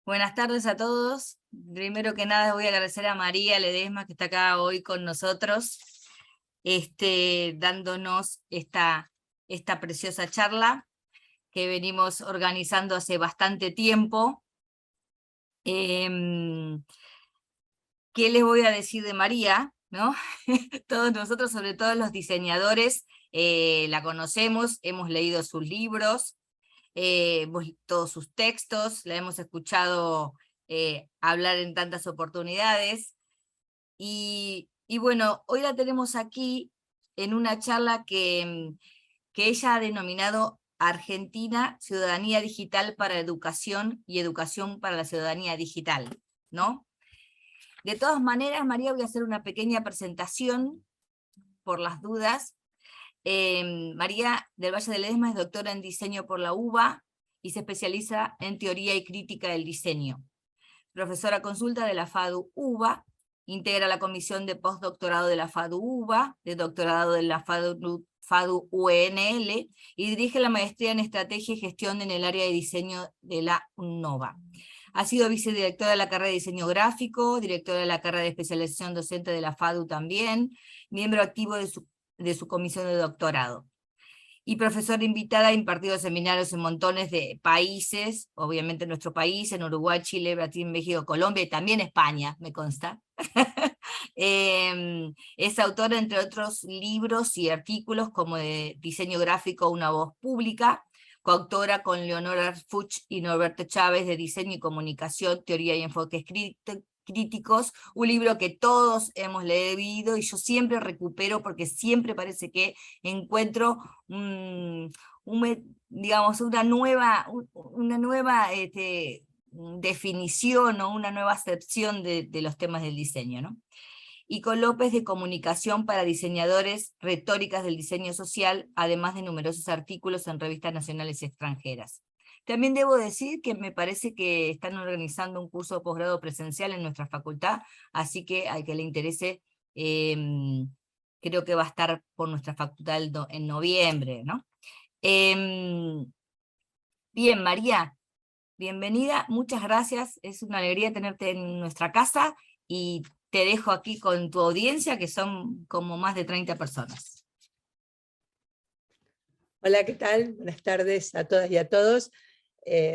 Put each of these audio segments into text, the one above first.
Buenas tardes a todos. Primero que nada voy a agradecer a María Ledesma que está acá hoy con nosotros, dándonos esta preciosa charla que venimos organizando hace bastante tiempo. ¿Qué les voy a decir de María? ¿No? Todos nosotros, sobre todo los diseñadores, la conocemos, hemos leído sus libros, todos sus textos, la hemos escuchado hablar en tantas oportunidades, y bueno, hoy la tenemos aquí en una charla que ella ha denominado Argentina, Ciudadanía Digital para Educación y Educación para la Ciudadanía Digital, ¿no? De todas maneras, María, voy a hacer una pequeña presentación por las dudas. María del Valle de Ledesma es doctora en diseño por la UBA y se especializa en teoría y crítica del diseño. Profesora consulta de la FADU-UBA, integra la comisión de postdoctorado de la FADU-UBA, de doctorado de la FADU-UNL, y dirige la maestría en estrategia y gestión en el área de diseño de la UNNOVA. Ha sido vicedirectora de la carrera de diseño gráfico, directora de la carrera de especialización docente de la FADU también, miembro activo de su comisión de doctorado. Y profesora invitada, ha impartido seminarios en montones de países, obviamente en nuestro país, en Uruguay, Chile, Brasil, México, Colombia y también España, me consta. Es autora, entre otros libros y artículos, como de diseño gráfico, Una voz pública, coautora con Leonora Fuchs y Norberto Chávez de Diseño y Comunicación, Teoría y Enfoques Críticos, un libro que todos hemos leído y yo siempre recupero porque siempre parece que encuentro digamos, una nueva definición o una nueva acepción de los temas del diseño, ¿no? Y con López de Comunicación para Diseñadores, Retóricas del Diseño Social, además de numerosos artículos en revistas nacionales y extranjeras. También debo decir que me parece que están organizando un curso de posgrado presencial en nuestra facultad, así que al que le interese, creo que va a estar por nuestra facultad en noviembre, ¿no? Bien, María, bienvenida, muchas gracias, es una alegría tenerte en nuestra casa, y te dejo aquí con tu audiencia, que son como más de 30 personas. Hola, ¿qué tal? Buenas tardes a todas y a todos.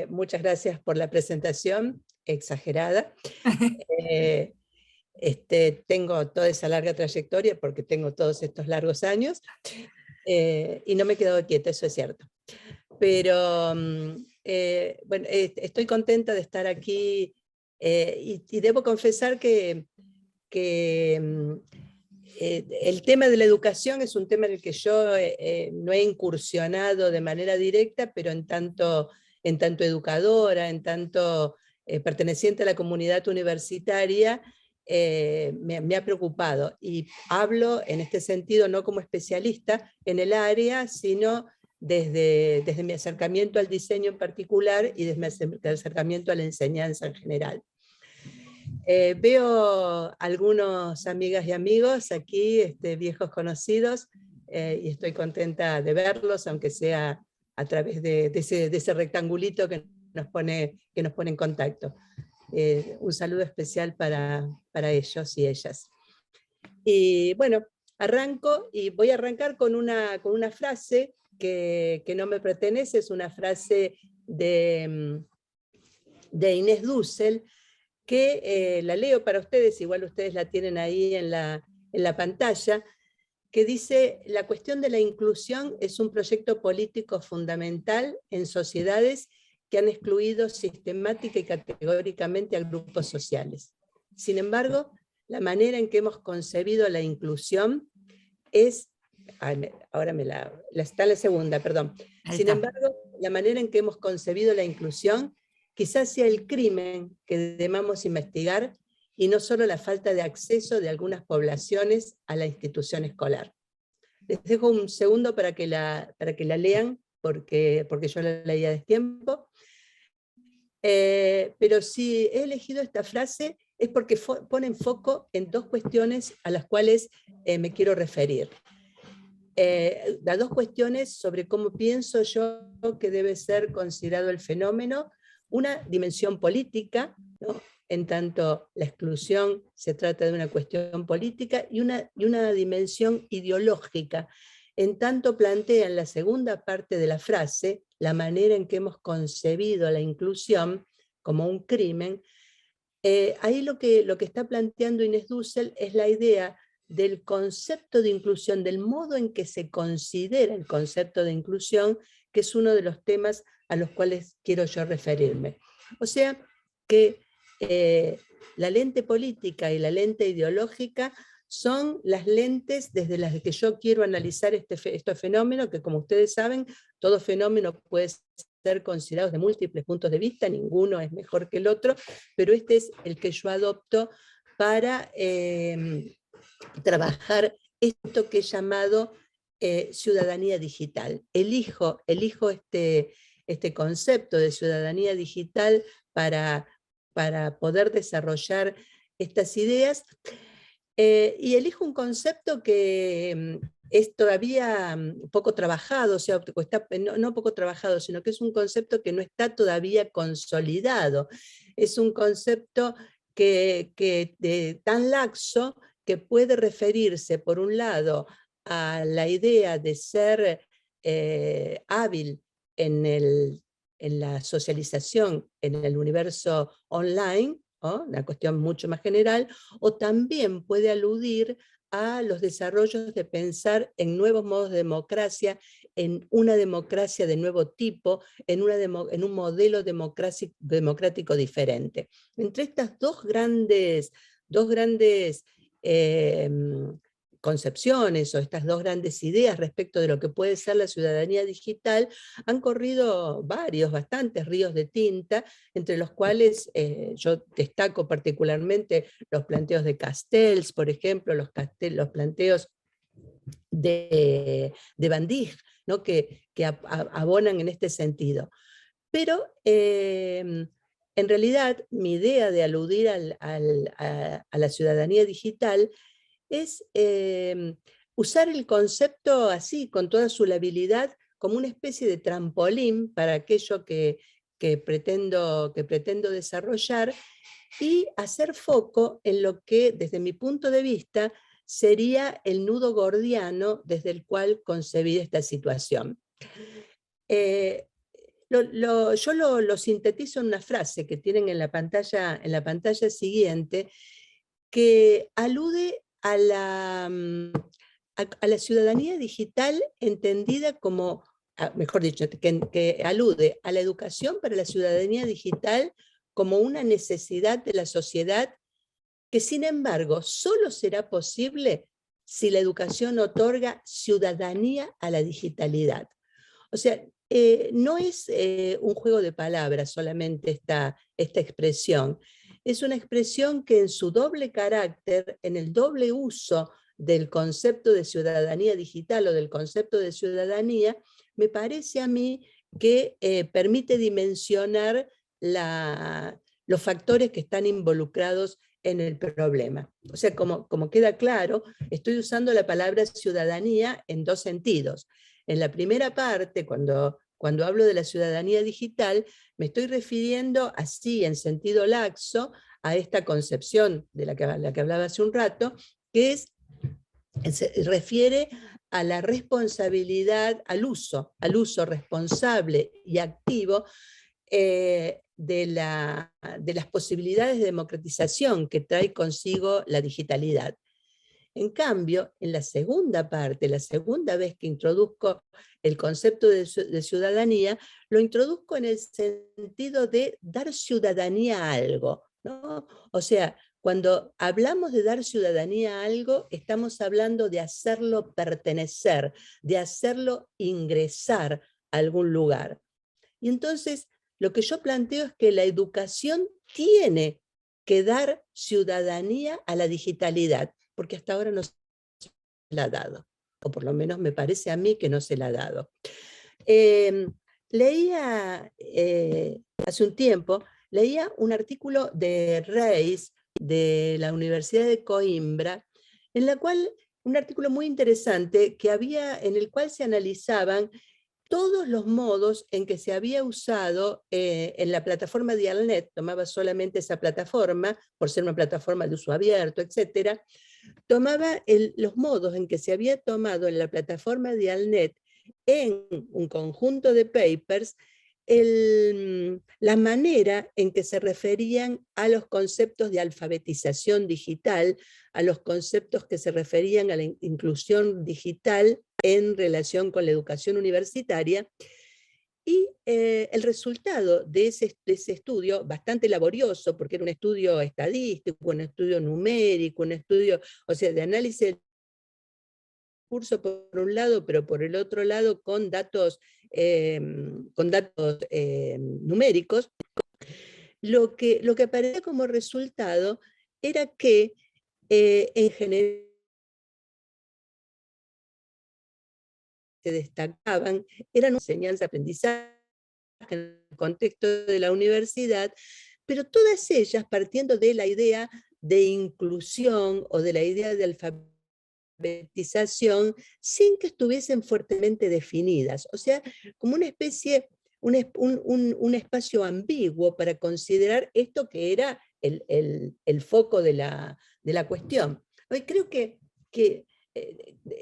Muchas gracias por la presentación exagerada. Tengo toda esa larga trayectoria porque tengo todos estos largos años y no me he quedado quieta, eso es cierto. Pero bueno, estoy contenta de estar aquí y debo confesar que el tema de la educación es un tema en el que yo no he incursionado de manera directa, pero en tanto educadora, en tanto perteneciente a la comunidad universitaria, me ha preocupado. Y hablo en este sentido no como especialista en el área, sino desde mi acercamiento al diseño en particular y desde mi acercamiento a la enseñanza en general. Veo algunos amigas y amigos aquí, viejos conocidos, y estoy contenta de verlos, aunque sea a través de ese rectangulito que nos pone en contacto. Un saludo especial para ellos y ellas. Y bueno, arranco y voy a arrancar con una frase que no me pertenece, es una frase de Inés Dussel, que la leo para ustedes, igual ustedes la tienen ahí en la pantalla, que dice: la cuestión de la inclusión es un proyecto político fundamental en sociedades que han excluido sistemática y categóricamente a grupos sociales. Sin embargo, la manera en que hemos concebido la inclusión es, ahora está en la segunda, perdón. Sin embargo, la manera en que hemos concebido la inclusión quizás sea el crimen que debamos investigar y no solo la falta de acceso de algunas poblaciones a la institución escolar. Les dejo un segundo para que la lean, porque yo la leí a destiempo. Pero si he elegido esta frase es porque pone foco en dos cuestiones a las cuales me quiero referir. Las dos cuestiones sobre cómo pienso yo que debe ser considerado el fenómeno, una dimensión política, ¿no?, en tanto la exclusión se trata de una cuestión política, y una dimensión ideológica, en tanto plantea en la segunda parte de la frase la manera en que hemos concebido la inclusión como un crimen. Ahí lo que está planteando Inés Dussel es la idea del concepto de inclusión, del modo en que se considera el concepto de inclusión, que es uno de los temas a los cuales quiero yo referirme. O sea, que la lente política y la lente ideológica son las lentes desde las que yo quiero analizar estos fenómenos, que como ustedes saben, todo fenómeno puede ser considerado de múltiples puntos de vista, ninguno es mejor que el otro, pero este es el que yo adopto para trabajar esto que he llamado ciudadanía digital. Elijo este concepto de ciudadanía digital para poder desarrollar estas ideas, y elijo un concepto que es todavía poco trabajado, o sea, está, no poco trabajado, sino que es un concepto que no está todavía consolidado. Es un concepto tan laxo que puede referirse, por un lado, a la idea de ser hábil en la socialización en el universo online, ¿no?, una cuestión mucho más general, o también puede aludir a los desarrollos de pensar en nuevos modos de democracia, en una democracia de nuevo tipo, en un modelo democrático diferente. Entre estas dos grandes concepciones, o estas dos grandes ideas respecto de lo que puede ser la ciudadanía digital, han corrido bastantes ríos de tinta, entre los cuales yo destaco particularmente los planteos de Castells, por ejemplo, los planteos de Van Dijk, ¿no?, que abonan en este sentido. Pero en realidad mi idea de aludir a la ciudadanía digital es usar el concepto así, con toda su labilidad, como una especie de trampolín para aquello que pretendo desarrollar, y hacer foco en lo que, desde mi punto de vista, sería el nudo gordiano desde el cual concebí esta situación. Yo lo sintetizo en una frase que tienen en la pantalla siguiente, que alude a la ciudadanía digital entendida como, mejor dicho, que alude a la educación para la ciudadanía digital como una necesidad de la sociedad, que sin embargo solo será posible si la educación otorga ciudadanía a la digitalidad. O sea, no es un juego de palabras solamente esta expresión. Es una expresión que en su doble carácter, en el doble uso del concepto de ciudadanía digital o del concepto de ciudadanía, me parece a mí que permite dimensionar los factores que están involucrados en el problema. O sea, como queda claro, estoy usando la palabra ciudadanía en dos sentidos. En la primera parte, cuando hablo de la ciudadanía digital, me estoy refiriendo así, en sentido laxo, a esta concepción de la que hablaba hace un rato, que se refiere a la responsabilidad, al uso responsable y activo de las posibilidades de democratización que trae consigo la digitalidad. En cambio, en la segunda parte, la segunda vez que introduzco el concepto de ciudadanía, lo introduzco en el sentido de dar ciudadanía a algo, ¿no? O sea, cuando hablamos de dar ciudadanía a algo, estamos hablando de hacerlo pertenecer, de hacerlo ingresar a algún lugar. Y entonces, lo que yo planteo es que la educación tiene que dar ciudadanía a la digitalidad, porque hasta ahora no se la ha dado, o por lo menos me parece a mí que no se la ha dado. Leía hace un tiempo, leía un artículo de Reis, de la Universidad de Coimbra, un artículo muy interesante en el cual se analizaban todos los modos en que se había usado en la plataforma Dialnet, tomaba solamente esa plataforma, por ser una plataforma de uso abierto, etcétera, tomaba los modos en que se había tomado en la plataforma Dialnet en un conjunto de papers la manera en que se referían a los conceptos de alfabetización digital, a los conceptos que se referían a la inclusión digital en relación con la educación universitaria. Y el resultado de ese estudio, bastante laborioso, porque era un estudio estadístico, un estudio numérico, un estudio, o sea, de análisis del curso por un lado, pero por el otro lado con datos numéricos, lo que aparecía como resultado era que en general se destacaban, eran enseñanza-aprendizaje en el contexto de la universidad, pero todas ellas partiendo de la idea de inclusión o de la idea de alfabetización sin que estuviesen fuertemente definidas, o sea, como una especie, un espacio ambiguo para considerar esto que era el foco de la cuestión. Hoy creo que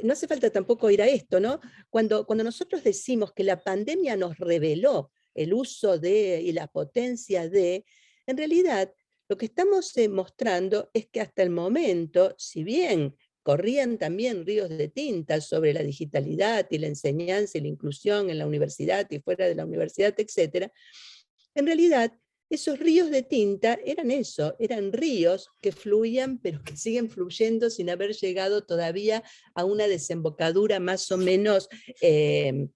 no hace falta tampoco ir a esto, ¿no? Cuando nosotros decimos que la pandemia nos reveló el uso de y la potencia de, en realidad lo que estamos mostrando es que hasta el momento, si bien corrían también ríos de tinta sobre la digitalidad y la enseñanza y la inclusión en la universidad y fuera de la universidad, etcétera, en realidad esos ríos de tinta eran eso, eran ríos que fluían, pero que siguen fluyendo sin haber llegado todavía a una desembocadura más o menos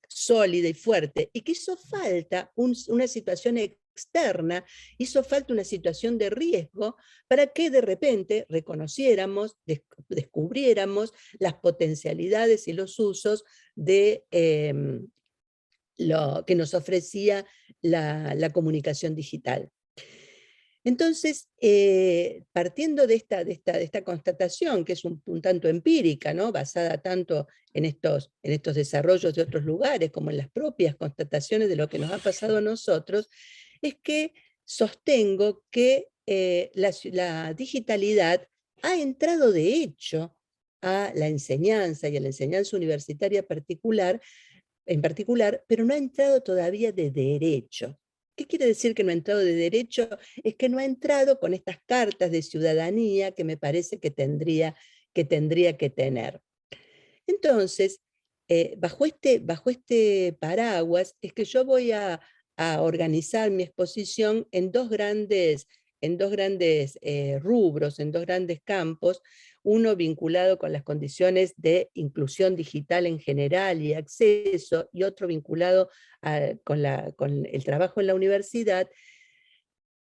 sólida y fuerte, y que hizo falta una situación externa, hizo falta una situación de riesgo para que de repente reconociéramos, descubriéramos las potencialidades y los usos de lo que nos ofrecía la comunicación digital. Entonces, partiendo de esta constatación, que es un tanto empírica, ¿no? Basada tanto en estos desarrollos de otros lugares como en las propias constataciones de lo que nos ha pasado a nosotros, es que sostengo que la digitalidad ha entrado de hecho a la enseñanza y a la enseñanza universitaria en particular, pero no ha entrado todavía de derecho. ¿Qué quiere decir que no ha entrado de derecho? Es que no ha entrado con estas cartas de ciudadanía que me parece que tendría que tener. Entonces, bajo este paraguas es que yo voy a organizar mi exposición en dos grandes rubros, en dos grandes campos, uno vinculado con las condiciones de inclusión digital en general y acceso, y otro vinculado con el trabajo en la universidad,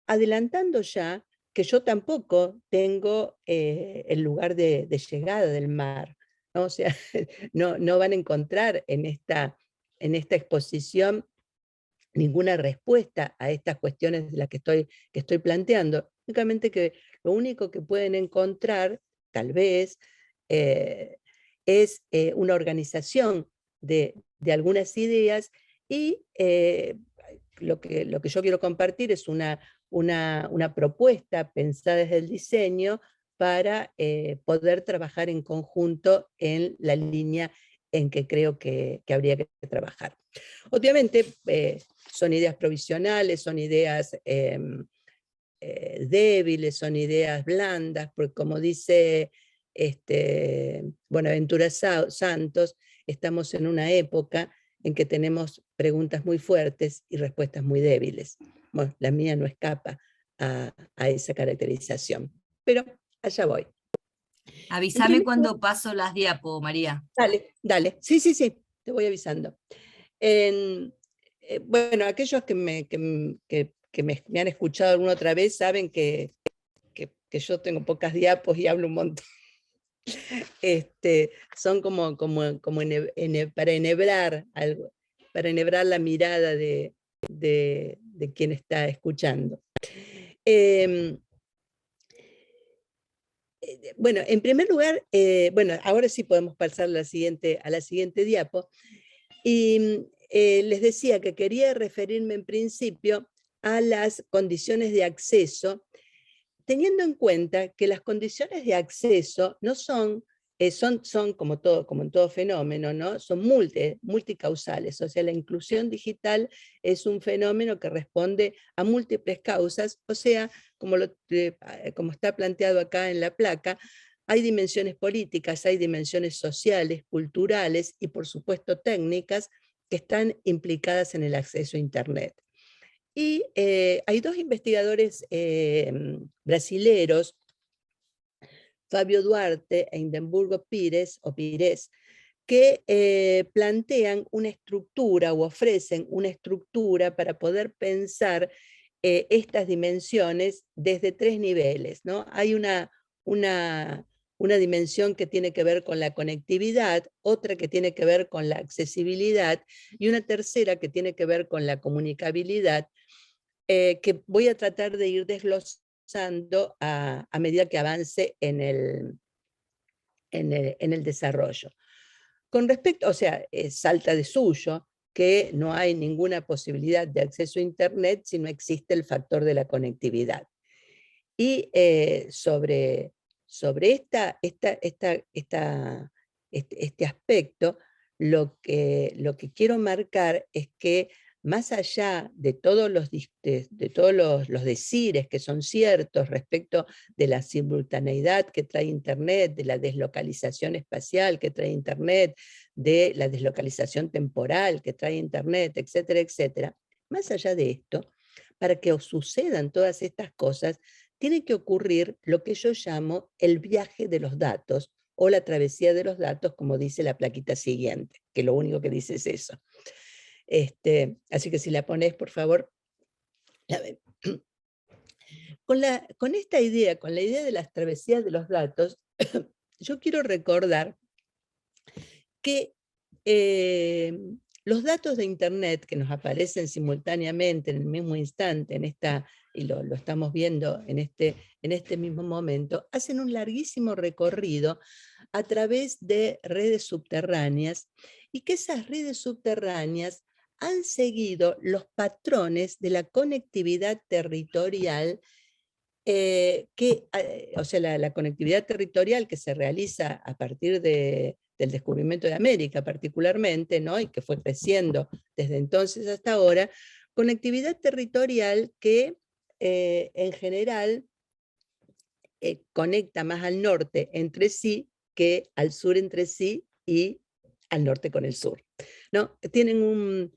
adelantando ya que yo tampoco tengo el lugar de llegada del mar, ¿no? O sea, no van a encontrar en esta exposición ninguna respuesta a estas cuestiones de las que estoy planteando. Únicamente que lo único que pueden encontrar, tal vez, es una organización de algunas ideas y lo que yo quiero compartir es una propuesta pensada desde el diseño para poder trabajar en conjunto en la línea en que creo que habría que trabajar. Obviamente son ideas provisionales, son ideas débiles, son ideas blandas, porque como dice Buenaventura Santos, estamos en una época en que tenemos preguntas muy fuertes y respuestas muy débiles. Bueno, la mía no escapa a esa caracterización, pero allá voy. Avísame cuando paso las diapos, María. Dale, sí, te voy avisando. Bueno, aquellos que me han escuchado alguna otra vez saben que yo tengo pocas diapos y hablo un montón. Son como para enhebrar algo, para enhebrar la mirada de quien está escuchando. Bueno, en primer lugar, bueno, ahora sí podemos pasar a la siguiente diapo. Y les decía que quería referirme en principio a las condiciones de acceso, teniendo en cuenta que las condiciones de acceso no son, son como, como en todo fenómeno, ¿no? Son multicausales, o sea, la inclusión digital es un fenómeno que responde a múltiples causas, o sea, como está planteado acá en la placa, hay dimensiones políticas, hay dimensiones sociales, culturales y por supuesto técnicas que están implicadas en el acceso a Internet. Y hay dos investigadores brasileros, Fabio Duarte e Indemburgo Pires, que plantean una estructura o ofrecen una estructura para poder pensar estas dimensiones desde tres niveles, ¿no? Hay una dimensión que tiene que ver con la conectividad, otra que tiene que ver con la accesibilidad y una tercera que tiene que ver con la comunicabilidad, que voy a tratar de ir desglosando a medida que avance en el desarrollo. Con respecto, o sea, salta de suyo que no hay ninguna posibilidad de acceso a Internet si no existe el factor de la conectividad. Y sobre este aspecto, lo que quiero marcar es que más allá de todos los decires que son ciertos respecto de la simultaneidad que trae Internet, de la deslocalización espacial que trae Internet, de la deslocalización temporal que trae Internet, etcétera, etcétera, más allá de esto, para que os sucedan todas estas cosas, tiene que ocurrir lo que yo llamo el viaje de los datos o la travesía de los datos, como dice la plaquita siguiente, que lo único que dice es eso. Así que si la pones, por favor, la ven. Con esta idea, con la idea de las travesías de los datos, yo quiero recordar que los datos de Internet que nos aparecen simultáneamente en el mismo instante, y lo estamos viendo en este mismo momento, hacen un larguísimo recorrido a través de redes subterráneas, y que esas redes subterráneas han seguido los patrones de la conectividad territorial, o sea, la conectividad territorial que se realiza a partir del descubrimiento de América particularmente, ¿no? Y que fue creciendo desde entonces hasta ahora, conectividad territorial que en general conecta más al norte entre sí que al sur entre sí y al norte con el sur, ¿no? Tienen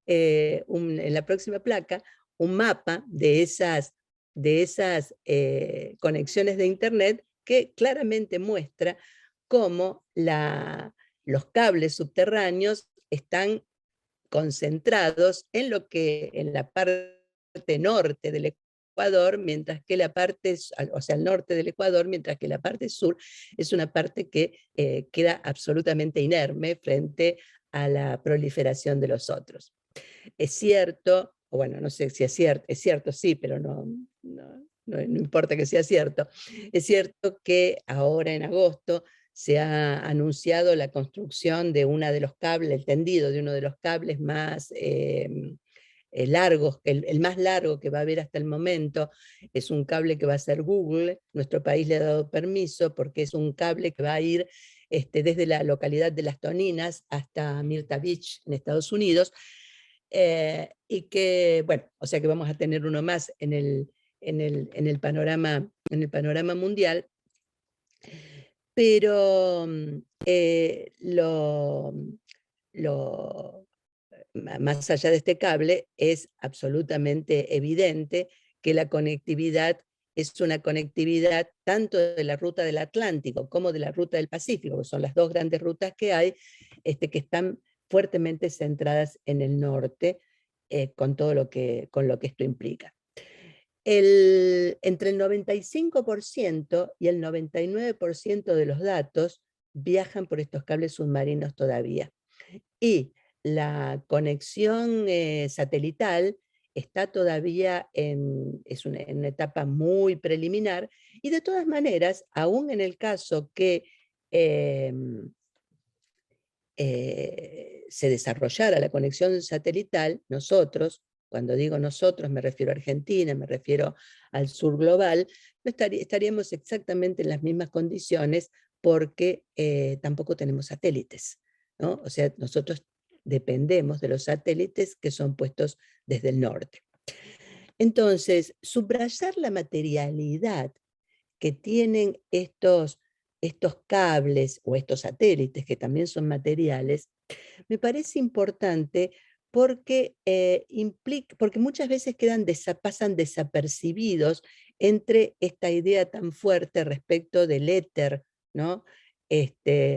en la próxima placa un mapa de esas conexiones de Internet que claramente muestra cómo los cables subterráneos están concentrados en la parte norte del Ecuador, mientras que la parte, o sea, al norte del Ecuador, mientras que la parte sur es una parte que queda absolutamente inerme frente a la proliferación de los otros. Es cierto, o bueno, no sé si es cierto sí, pero no importa que sea cierto, es cierto que ahora en agosto se ha anunciado la construcción de uno de los cables, el tendido de uno de los cables más largos, el más largo que va a haber hasta el momento, es un cable que va a ser Google. Nuestro país le ha dado permiso porque es un cable que va a ir desde la localidad de Las Toninas hasta Myrtle Beach en Estados Unidos, y que, bueno, o sea que vamos a tener uno más en el panorama mundial, pero más allá de este cable, es absolutamente evidente que la conectividad es una conectividad tanto de la ruta del Atlántico como de la ruta del Pacífico, que son las dos grandes rutas que hay, que están fuertemente centradas en el norte, con lo que esto implica. Entre el 95% y el 99% de los datos viajan por estos cables submarinos todavía. Y la conexión satelital está todavía en una etapa muy preliminar, y de todas maneras, aún en el caso que se desarrollara la conexión satelital, nosotros, cuando digo nosotros me refiero a Argentina, me refiero al sur global, no estaríamos exactamente en las mismas condiciones porque tampoco tenemos satélites, ¿no? O sea, nosotros dependemos de los satélites que son puestos desde el norte. Entonces, subrayar la materialidad que tienen estos cables o estos satélites, que también son materiales, me parece importante porque, porque muchas veces pasan desapercibidos entre esta idea tan fuerte respecto del éter, ¿no? El,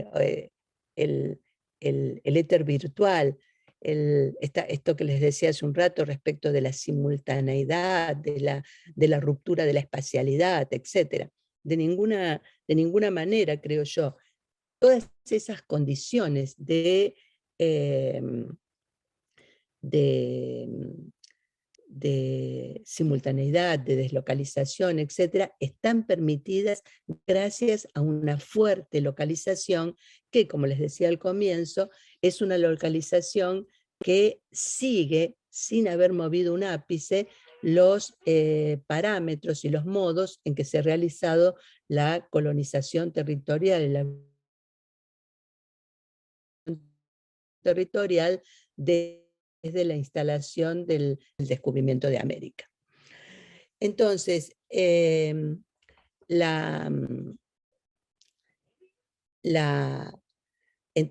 el éter virtual, esto que les decía hace un rato respecto de la simultaneidad, de la ruptura de la espacialidad, etc. De ninguna manera, creo yo, todas esas condiciones eh, de, de simultaneidad, de deslocalización, etcétera, están permitidas gracias a una fuerte localización que, como les decía al comienzo, es una localización que sigue, sin haber movido un ápice, los parámetros y los modos en que se ha realizado la colonización territorial, la territorial desde la instalación del descubrimiento de América. Entonces,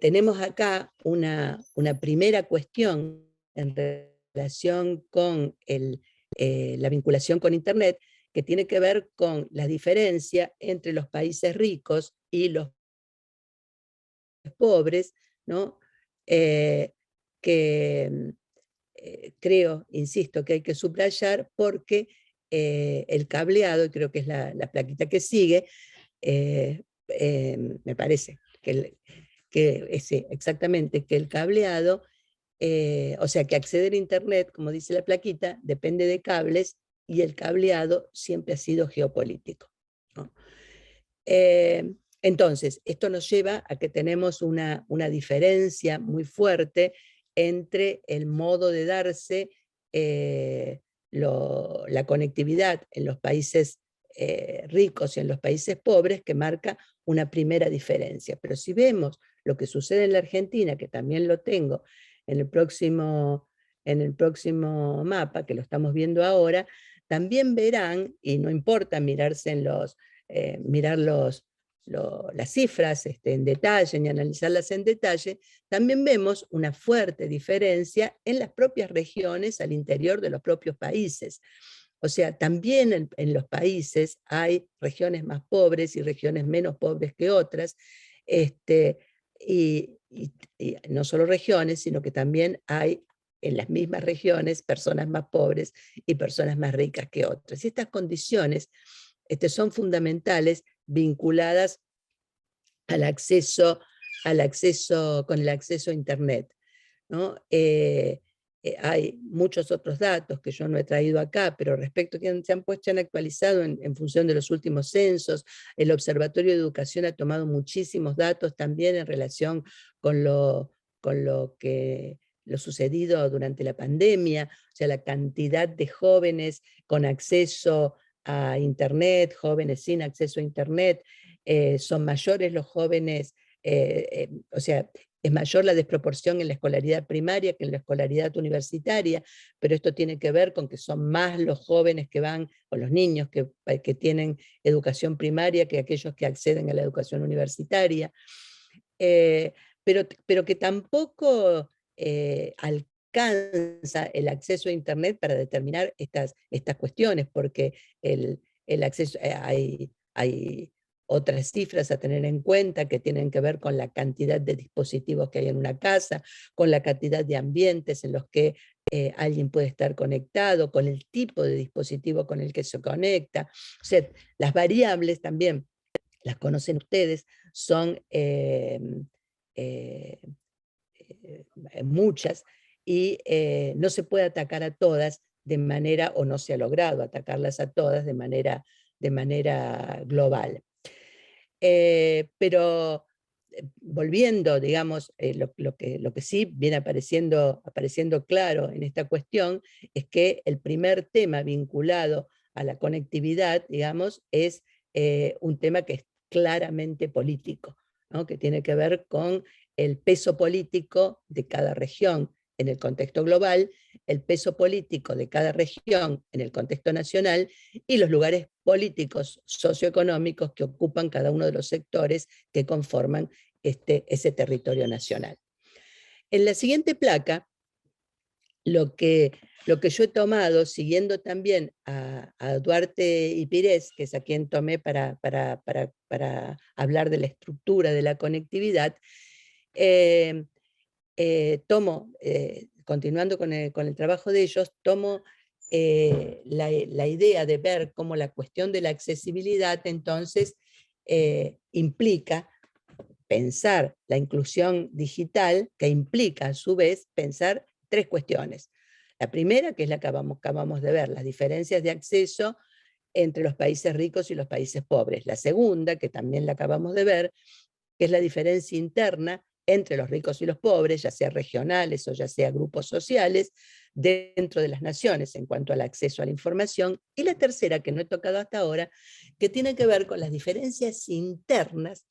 tenemos acá una primera cuestión en relación con la vinculación con Internet, que tiene que ver con la diferencia entre los países ricos y los pobres, ¿no? Que creo, insisto, que hay que subrayar porque el cableado, y creo que es la plaquita que sigue, me parece exactamente, que el cableado, o sea, que acceder a Internet, como dice la plaquita, depende de cables, y el cableado siempre ha sido geopolítico, ¿no? Entonces, esto nos lleva a que tenemos una diferencia muy fuerte entre el modo de darse la conectividad en los países ricos y en los países pobres, que marca una primera diferencia. Pero si vemos lo que sucede en la Argentina, que también lo tengo en el próximo mapa, que lo estamos viendo ahora, también verán, y no importa mirarse en mirar las cifras en detalle y analizarlas en detalle, también vemos una fuerte diferencia en las propias regiones al interior de los propios países. O sea, también en los países hay regiones más pobres y regiones menos pobres que otras, y no solo regiones, sino que también hay en las mismas regiones personas más pobres y personas más ricas que otras. Y estas condiciones son fundamentales, vinculadas al acceso, con el acceso a Internet, ¿no? Hay muchos otros datos que yo no he traído acá, pero respecto que se han actualizado en función de los últimos censos. El Observatorio de Educación ha tomado muchísimos datos también en relación con lo sucedido durante la pandemia, o sea, la cantidad de jóvenes con acceso a Internet, jóvenes sin acceso a Internet, son mayores los jóvenes, o sea, es mayor la desproporción en la escolaridad primaria que en la escolaridad universitaria, pero esto tiene que ver con que son más los jóvenes que van, o los niños que tienen educación primaria, que aquellos que acceden a la educación universitaria, pero que tampoco alcanza el acceso a Internet para determinar estas cuestiones, porque el acceso, hay otras cifras a tener en cuenta que tienen que ver con la cantidad de dispositivos que hay en una casa, con la cantidad de ambientes en los que alguien puede estar conectado, con el tipo de dispositivo con el que se conecta. O sea, las variables también las conocen ustedes, son muchas, y no se puede atacar a todas de manera, o no se ha logrado atacarlas a todas de manera global. Pero volviendo, digamos, lo que sí viene apareciendo claro en esta cuestión es que el primer tema vinculado a la conectividad, digamos, es un tema que es claramente político, ¿no? Que tiene que ver con el peso político de cada región en el contexto global, el peso político de cada región en el contexto nacional y los lugares políticos socioeconómicos que ocupan cada uno de los sectores que conforman ese territorio nacional. En la siguiente placa, lo que yo he tomado, siguiendo también a Duarte y Pires, que es a quien tomé para hablar de la estructura de la conectividad, continuando con el trabajo de ellos, tomo la idea de ver cómo la cuestión de la accesibilidad entonces implica pensar la inclusión digital, que implica a su vez pensar tres cuestiones. La primera, que es la que acabamos de ver, las diferencias de acceso entre los países ricos y los países pobres. La segunda, que también la acabamos de ver, que es la diferencia interna entre los ricos y los pobres, ya sea regionales o ya sea grupos sociales, dentro de las naciones en cuanto al acceso a la información. Y la tercera, que no he tocado hasta ahora, que tiene que ver con las diferencias internas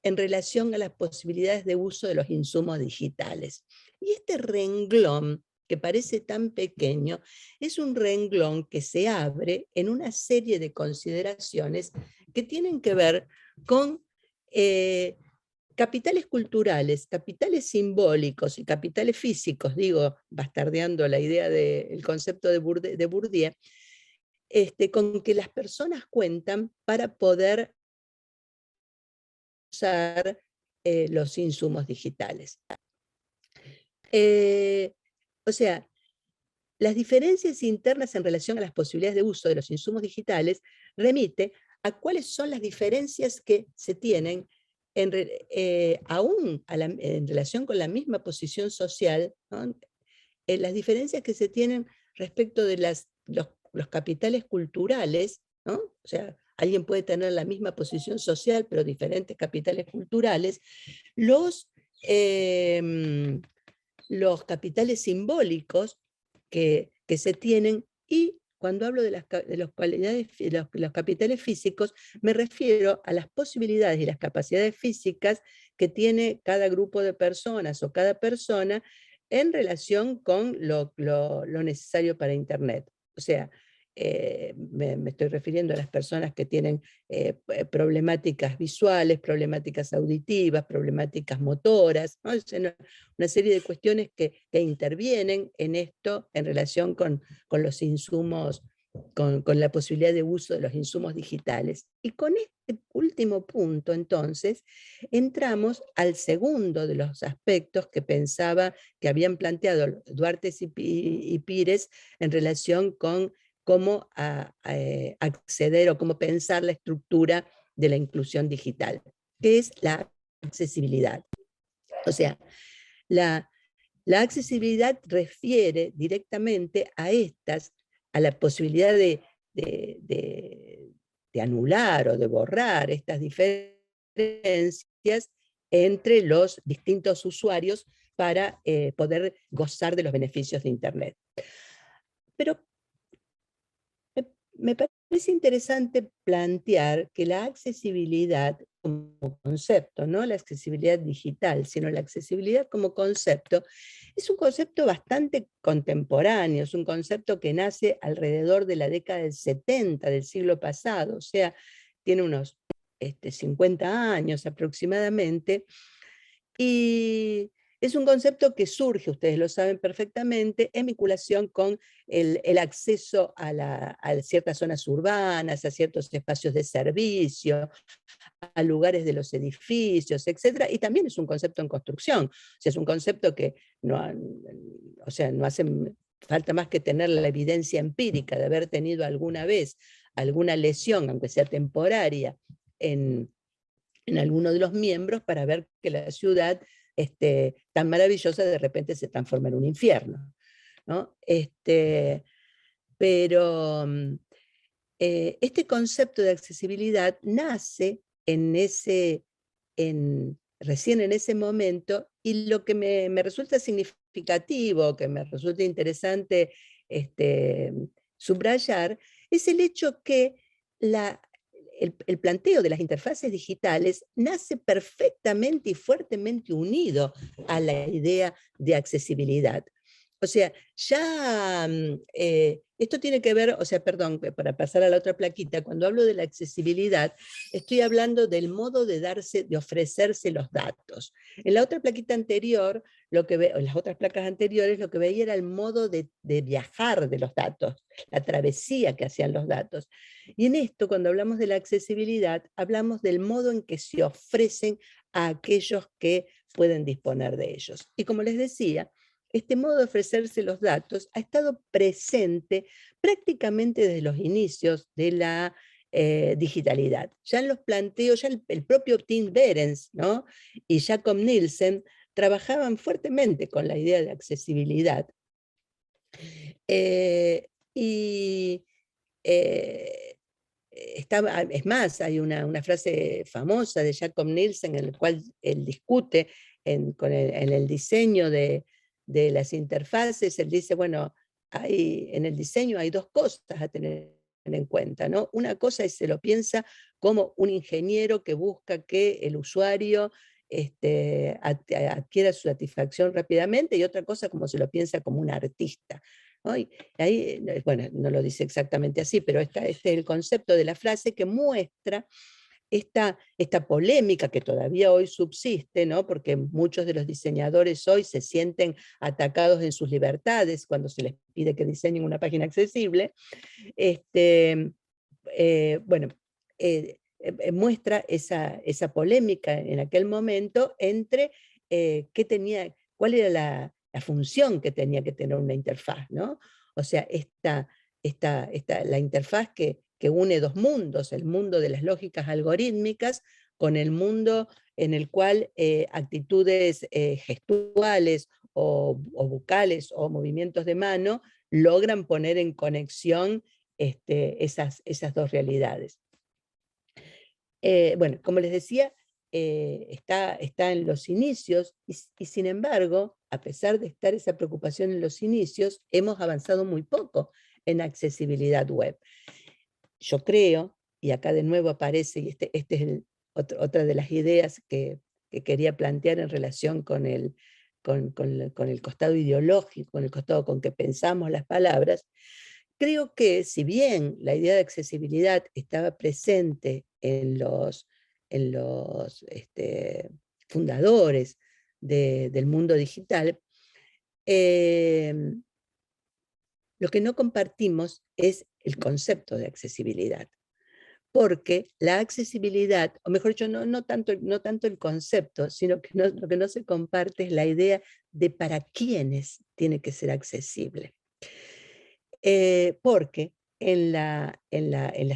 en relación a las posibilidades de uso de los insumos digitales. Y este renglón, que parece tan pequeño, es un renglón que se abre en una serie de consideraciones que tienen que ver con capitales culturales, capitales simbólicos y capitales físicos, digo, bastardeando la idea del concepto de Bourdieu, con que las personas cuentan para poder usar los insumos digitales. O sea, las diferencias internas en relación a las posibilidades de uso de los insumos digitales remite a cuáles son las diferencias que se tienen aún en relación con la misma posición social, ¿no? Las diferencias que se tienen respecto de los capitales culturales, ¿no? O sea, alguien puede tener la misma posición social, pero diferentes capitales culturales, los, los capitales simbólicos que se tienen, y cuando hablo de los capitales físicos, me refiero a las posibilidades y las capacidades físicas que tiene cada grupo de personas o cada persona en relación con lo necesario para Internet. O sea, me estoy refiriendo a las personas que tienen problemáticas visuales, problemáticas auditivas, problemáticas motoras, ¿no? Es una serie de cuestiones que intervienen en esto en relación con los insumos, con la posibilidad de uso de los insumos digitales. Y con este último punto, entonces, entramos al segundo de los aspectos que pensaba que habían planteado Duarte y Pires en relación con cómo acceder o cómo pensar la estructura de la inclusión digital, que es la accesibilidad. O sea, la accesibilidad refiere directamente a la posibilidad de anular o de borrar estas diferencias entre los distintos usuarios para poder gozar de los beneficios de Internet. Pero me parece interesante plantear que la accesibilidad como concepto, no la accesibilidad digital, sino la accesibilidad como concepto, es un concepto bastante contemporáneo, es un concepto que nace alrededor de la década del 70 del siglo pasado, o sea, tiene unos 50 años aproximadamente, y es un concepto que surge, ustedes lo saben perfectamente, en vinculación con el acceso a ciertas zonas urbanas, a ciertos espacios de servicio, a lugares de los edificios, etc. Y también es un concepto en construcción. O sea, es un concepto que no hace falta más que tener la evidencia empírica de haber tenido alguna vez alguna lesión, aunque sea temporaria, en alguno de los miembros para ver que la ciudad tan maravillosa de repente se transforma en un infierno, ¿no? Pero este concepto de accesibilidad nace en recién en ese momento, y lo que me resulta significativo, que me resulta interesante subrayar, es el hecho que el planteo de las interfaces digitales nace perfectamente y fuertemente unido a la idea de accesibilidad. O sea, ya esto tiene que ver, o sea, perdón, para pasar a la otra plaquita, cuando hablo de la accesibilidad, estoy hablando del modo de darse, de ofrecerse los datos. En la otra plaquita anterior, en las otras placas anteriores, lo que veía era el modo de viajar de los datos, la travesía que hacían los datos. Y en esto, cuando hablamos de la accesibilidad, hablamos del modo en que se ofrecen a aquellos que pueden disponer de ellos. Y como les decía, este modo de ofrecerse los datos ha estado presente prácticamente desde los inicios de la digitalidad. Ya en los planteos, ya el propio Tim Behrens, ¿no?, y Jakob Nielsen trabajaban fuertemente con la idea de accesibilidad. Y es más, hay una frase famosa de Jakob Nielsen en la cual él discute en el diseño de las interfaces. Él dice, bueno, en el diseño hay dos cosas a tener en cuenta, ¿no? Una cosa es, se lo piensa como un ingeniero que busca que el usuario adquiera su satisfacción rápidamente, y otra cosa como se lo piensa como un artista, ¿no? Y ahí, bueno, no lo dice exactamente así, pero este es el concepto de la frase que muestra esta polémica que todavía hoy subsiste, ¿no?, porque muchos de los diseñadores hoy se sienten atacados en sus libertades cuando se les pide que diseñen una página accesible. Bueno, muestra esa polémica en aquel momento entre cuál era la función que tenía que tener una interfaz, ¿no? O sea, la interfaz que une dos mundos, el mundo de las lógicas algorítmicas con el mundo en el cual actitudes gestuales o vocales o movimientos de mano logran poner en conexión esas dos realidades. Bueno, como les decía, está en los inicios y sin embargo, a pesar de estar esa preocupación en los inicios, hemos avanzado muy poco en accesibilidad web. Yo creo, y acá de nuevo aparece, y este es otra de las ideas que quería plantear en relación con el costado ideológico, con el costado con que pensamos las palabras. Creo que si bien la idea de accesibilidad estaba presente en los fundadores del mundo digital, lo que no compartimos es el concepto de accesibilidad, porque la accesibilidad, o mejor dicho, no tanto el concepto, sino que lo que no se comparte es la idea de para quiénes tiene que ser accesible. Porque en las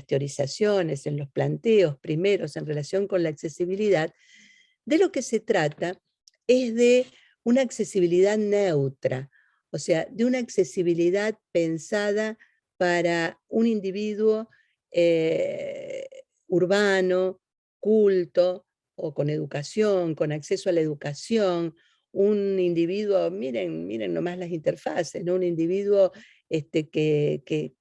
teorizaciones, en los planteos primeros en relación con la accesibilidad, de lo que se trata es de una accesibilidad neutra, o sea, de una accesibilidad pensada para un individuo urbano, culto, o con educación, con acceso a la educación, un individuo, miren nomás las interfaces, ¿no?, un individuo que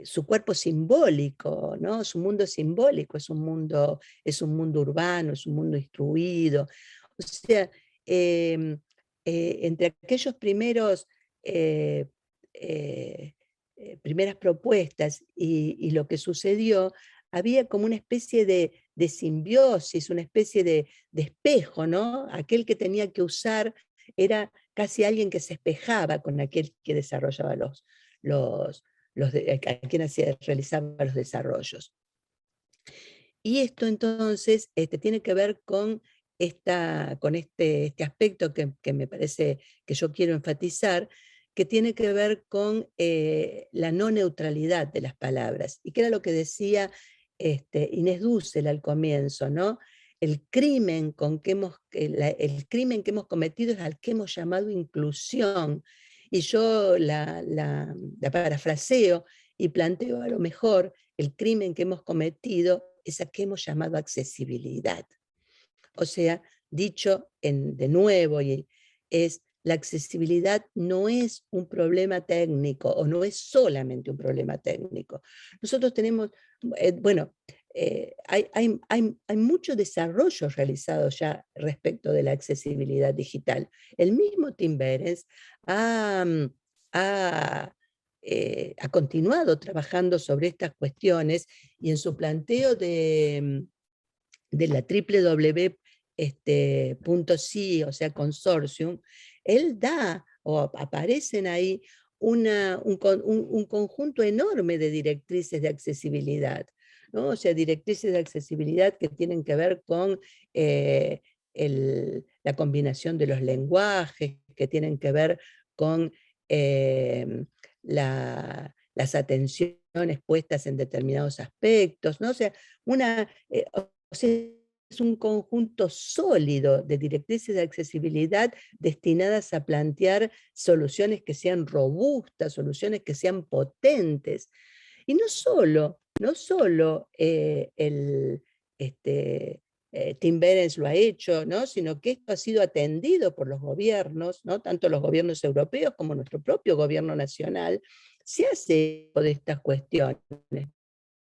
su cuerpo simbólico, ¿no?, su mundo simbólico, es un mundo urbano, es un mundo instruido. O sea, entre aquellos eh, eh, primeras propuestas y lo que sucedió, había como una especie de simbiosis, una especie de espejo, ¿no? Aquel que tenía que usar era casi alguien que se espejaba con aquel que desarrollaba a quien realizaba los desarrollos. Y esto entonces tiene que ver con este aspecto que me parece que yo quiero enfatizar, que tiene que ver con la no neutralidad de las palabras, y que era lo que decía Inés Dussel al comienzo, ¿no? El crimen el crimen que hemos cometido es al que hemos llamado inclusión, y yo la parafraseo y planteo a lo mejor el crimen que hemos cometido es a que hemos llamado accesibilidad. O sea, dicho de nuevo, la accesibilidad no es un problema técnico o no es solamente un problema técnico. Nosotros tenemos, bueno, hay mucho desarrollo realizado ya respecto de la accesibilidad digital. El mismo Tim Behrens ha, ha, ha continuado trabajando sobre estas cuestiones y en su planteo de la www.ci, o sea, consortium, él da, o aparecen ahí, un conjunto enorme de directrices de accesibilidad, ¿no? O sea, directrices de accesibilidad que tienen que ver con la combinación de los lenguajes, que tienen que ver con las atenciones puestas en determinados aspectos, ¿no? O sea, o sea, es un conjunto sólido de directrices de accesibilidad destinadas a plantear soluciones que sean robustas, soluciones que sean potentes. Y no solo Tim Behrens lo ha hecho, ¿no? Sino que esto ha sido atendido por los gobiernos, ¿no? Tanto los gobiernos europeos como nuestro propio gobierno nacional, se hace de estas cuestiones,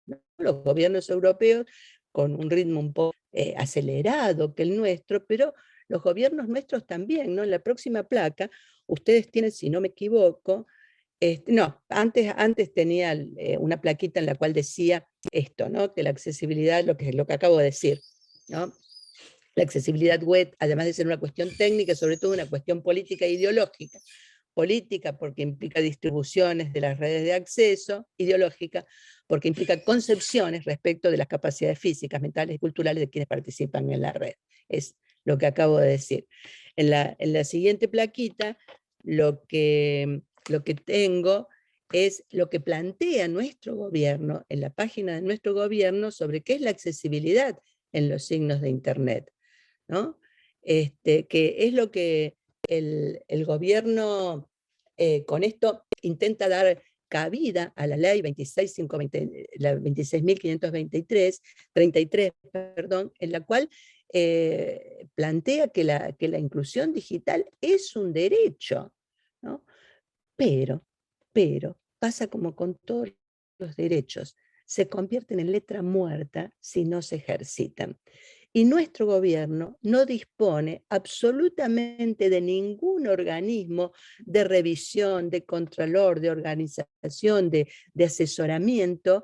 ¿no? Los gobiernos europeos con un ritmo un poco acelerado que el nuestro, pero los gobiernos nuestros también, ¿no? En la próxima placa, ustedes tienen, si no me equivoco, no, antes tenía una plaquita en la cual decía esto, ¿no? Que la accesibilidad, lo que acabo de decir, ¿no? La accesibilidad web, además de ser una cuestión técnica, es sobre todo una cuestión política e ideológica. Política porque implica distribuciones de las redes de acceso, ideológica porque implica concepciones respecto de las capacidades físicas, mentales y culturales de quienes participan en la red. Es lo que acabo de decir. En la siguiente plaquita, lo que tengo es lo que plantea nuestro gobierno, en la página de nuestro gobierno, sobre qué es la accesibilidad en los signos de Internet, ¿no? Que es lo que el gobierno con esto intenta dar cabida a la ley 26.523, 33, perdón, en la cual plantea que la inclusión digital es un derecho, ¿no? Pero, pasa como con todos los derechos, se convierten en letra muerta si no se ejercitan. Y nuestro gobierno no dispone absolutamente de ningún organismo de revisión, de contralor, de organización, de asesoramiento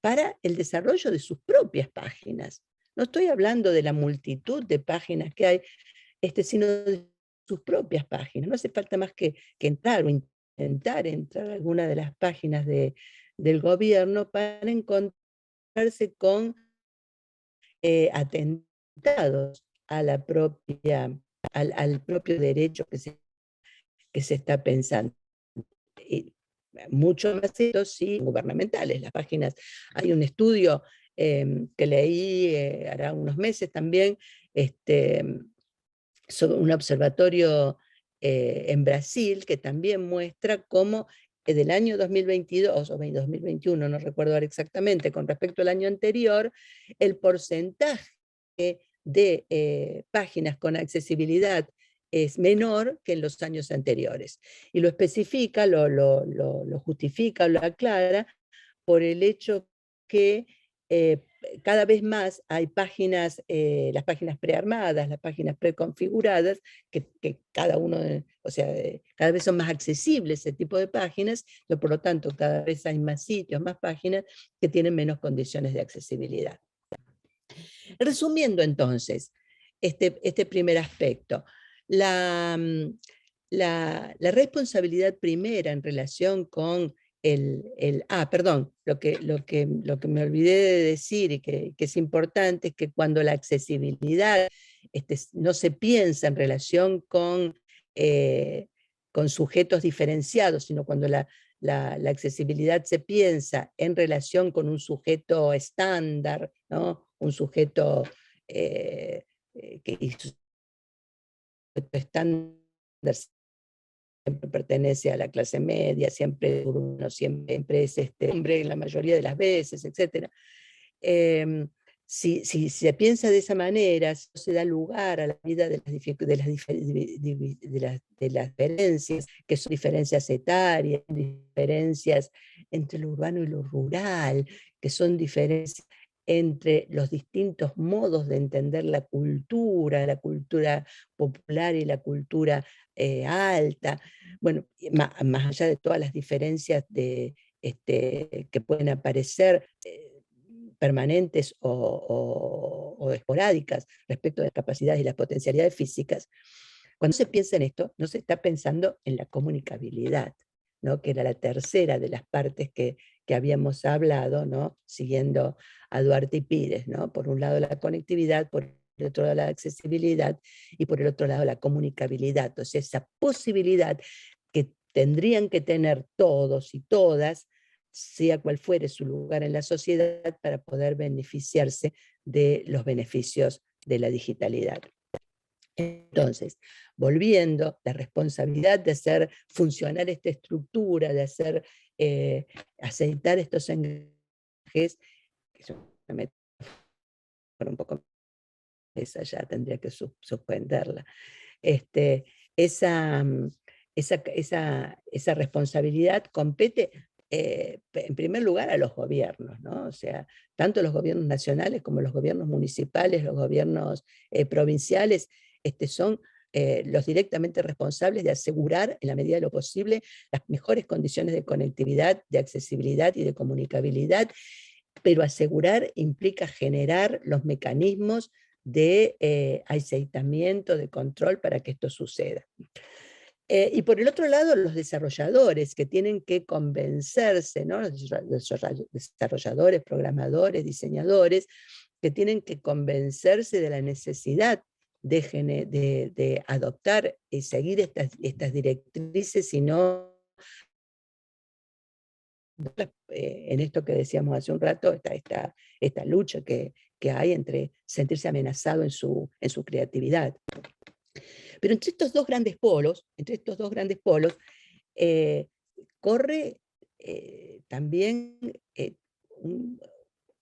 para el desarrollo de sus propias páginas. No estoy hablando de la multitud de páginas que hay, sino de sus propias páginas. No hace falta más que entrar o intentar entrar a alguna de las páginas del gobierno para encontrarse con atentados a al propio derecho que se está pensando. Y mucho más estos sí gubernamentales, las páginas. Hay un estudio que leí hará unos meses también, sobre un observatorio en Brasil que también muestra cómo del año 2022 o 2021, no recuerdo ahora exactamente, con respecto al año anterior, el porcentaje de páginas con accesibilidad es menor que en los años anteriores. Y lo especifica, lo justifica, lo aclara por el hecho que cada vez más hay páginas, las páginas prearmadas, las páginas preconfiguradas, que cada uno, o sea, cada vez son más accesibles ese tipo de páginas, pero por lo tanto cada vez hay más sitios, más páginas que tienen menos condiciones de accesibilidad. Resumiendo entonces, este primer aspecto, la responsabilidad primera en relación con perdón, lo que me olvidé de decir y que es importante es que cuando la accesibilidad no se piensa en relación con sujetos diferenciados, sino cuando la accesibilidad se piensa en relación con un sujeto estándar, ¿no? Un sujeto que estándar siempre pertenece a la clase media, siempre uno siempre es hombre la mayoría de las veces, etc. si se piensa de esa manera, si no se da lugar a la vida de las diferencias, que son diferencias etarias, diferencias entre lo urbano y lo rural, que son diferencias entre los distintos modos de entender la cultura popular y la cultura alta. Bueno, más allá de todas las diferencias que pueden aparecer, permanentes o esporádicas respecto de las capacidades y las potencialidades físicas. Cuando se piensa en esto, no se está pensando en la comunicabilidad, ¿no? Que era la tercera de las partes que habíamos hablado, ¿no? Siguiendo a Duarte y Pires, ¿no? Por un lado la conectividad, por el otro lado la accesibilidad y por el otro lado la comunicabilidad, o sea, esa posibilidad que tendrían que tener todos y todas, sea cual fuere su lugar en la sociedad, para poder beneficiarse de los beneficios de la digitalidad. Entonces, volviendo, la responsabilidad de hacer funcionar esta estructura, de hacer aceitar estos engranajes, que es una metáfora un poco, esa ya tendría que suspenderla. Esa responsabilidad compete en primer lugar a los gobiernos, ¿no? O sea, tanto los gobiernos nacionales como los gobiernos municipales, los gobiernos provinciales, son los directamente responsables de asegurar, en la medida de lo posible, las mejores condiciones de conectividad, de accesibilidad y de comunicabilidad, pero asegurar implica generar los mecanismos de aceitamiento, de control para que esto suceda. Y por el otro lado, los desarrolladores que tienen que convencerse, ¿no? Los desarrolladores, programadores, diseñadores, que tienen que convencerse de la necesidad de adoptar y seguir estas directrices, y no en esto que decíamos hace un rato, esta lucha que hay entre sentirse amenazado en su creatividad. Pero entre estos dos grandes polos, corre también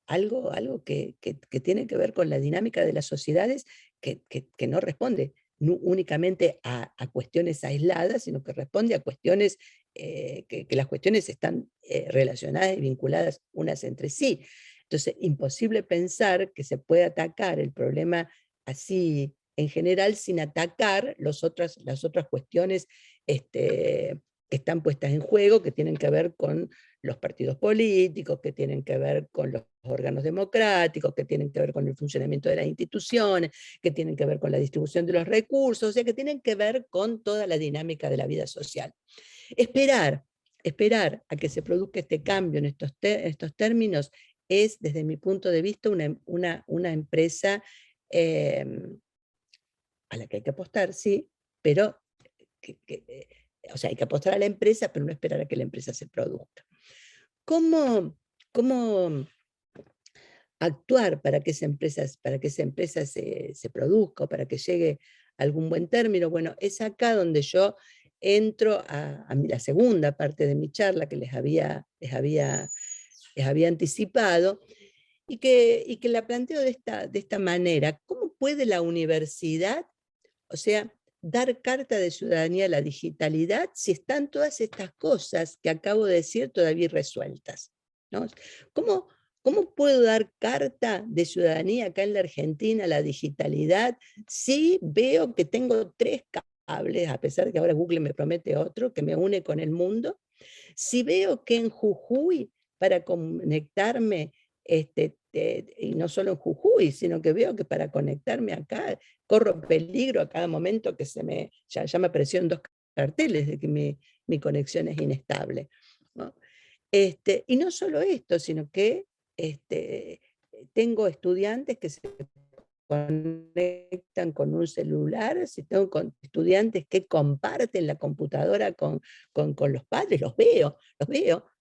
algo que tiene que ver con la dinámica de las sociedades, que no responde únicamente a cuestiones aisladas, sino que responde a cuestiones, que las cuestiones están relacionadas y vinculadas unas entre sí. Entonces, imposible pensar que se puede atacar el problema así en general sin atacar las otras cuestiones que están puestas en juego, que tienen que ver con los partidos políticos, que tienen que ver con los órganos democráticos, que tienen que ver con el funcionamiento de las instituciones, que tienen que ver con la distribución de los recursos, o sea, que tienen que ver con toda la dinámica de la vida social. Esperar a que se produzca este cambio en estos términos es, desde mi punto de vista, una empresa a la que hay que apostar, sí, pero o sea, hay que apostar a la empresa, pero no esperar a que la empresa se produzca. ¿Cómo actuar para que esa empresa se produzca, o para que llegue a algún buen término? Bueno, es acá donde yo entro a la segunda parte de mi charla, que les había anticipado, y que la planteo de esta manera. ¿Cómo puede la universidad, o sea, dar carta de ciudadanía a la digitalidad, si están todas estas cosas que acabo de decir todavía irresueltas, ¿no? ¿Cómo puedo dar carta de ciudadanía acá en la Argentina a la digitalidad si veo que tengo 3 cables, a pesar de que ahora Google me promete otro, que me une con el mundo? Si veo que en Jujuy, para conectarme, y no solo en Jujuy, sino que veo que para conectarme acá corro peligro a cada momento, que ya me aparecieron 2 carteles de que mi conexión es inestable, ¿no? Y no solo esto, sino que tengo estudiantes que se conectan con un celular, si tengo estudiantes que comparten la computadora con los padres, los veo,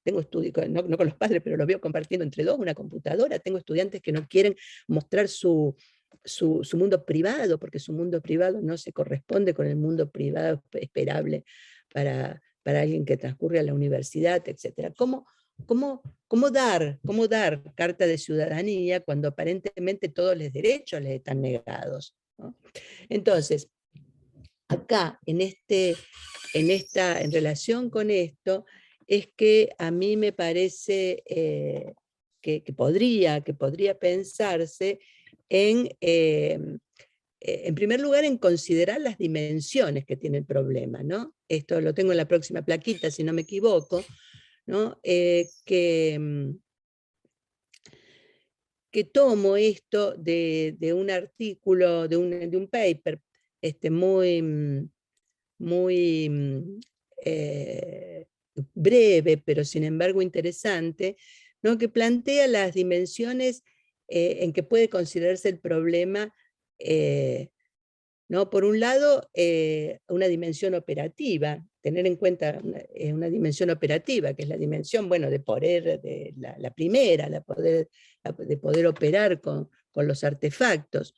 tengo estudios, no con los padres, pero los veo compartiendo entre dos una computadora. Tengo estudiantes que no quieren mostrar su mundo privado, porque su mundo privado no se corresponde con el mundo privado esperable para alguien que transcurre a la universidad, etc. ¿Cómo cómo dar carta de ciudadanía cuando aparentemente todos los derechos les están negados, ¿no? Entonces, acá, en relación con esto, es que a mí me parece que podría pensarse en primer lugar, en considerar las dimensiones que tiene el problema, ¿no? Esto lo tengo en la próxima plaquita, si no me equivoco, ¿no? Que tomo esto de un artículo, de un paper muy breve, pero sin embargo interesante, ¿no? Que plantea las dimensiones en que puede considerarse el problema, ¿no? Por un lado, una dimensión operativa, tener en cuenta una dimensión operativa, que es la dimensión, bueno, de poder, de la primera, de poder operar con los artefactos.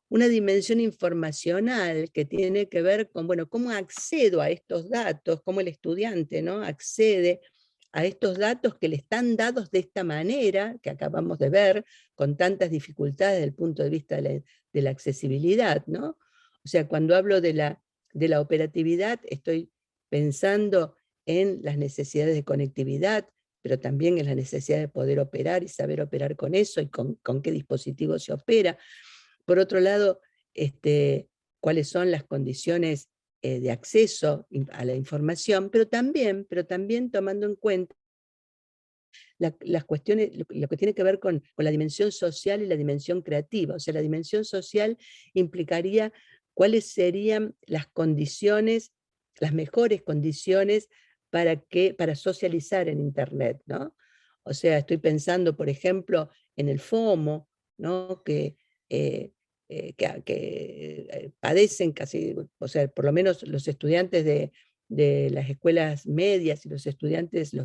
Una dimensión informacional que tiene que ver con, bueno, cómo accedo a estos datos, cómo el estudiante, ¿no? Accede a estos datos que le están dados de esta manera, que acabamos de ver, con tantas dificultades desde el punto de vista de la accesibilidad, ¿no? O sea, cuando hablo de la operatividad, estoy pensando en las necesidades de conectividad, pero también en la necesidad de poder operar y saber operar con eso y con qué dispositivo se opera. Por otro lado, cuáles son las condiciones de acceso a la información, pero también tomando en cuenta las cuestiones, lo que tiene que ver con la dimensión social y la dimensión creativa. O sea, la dimensión social implicaría cuáles serían las condiciones, las mejores condiciones para socializar en Internet, ¿no? O sea, estoy pensando, por ejemplo, en el FOMO, ¿no? Eh, que padecen casi, o sea, por lo menos los estudiantes de las escuelas medias y los estudiantes de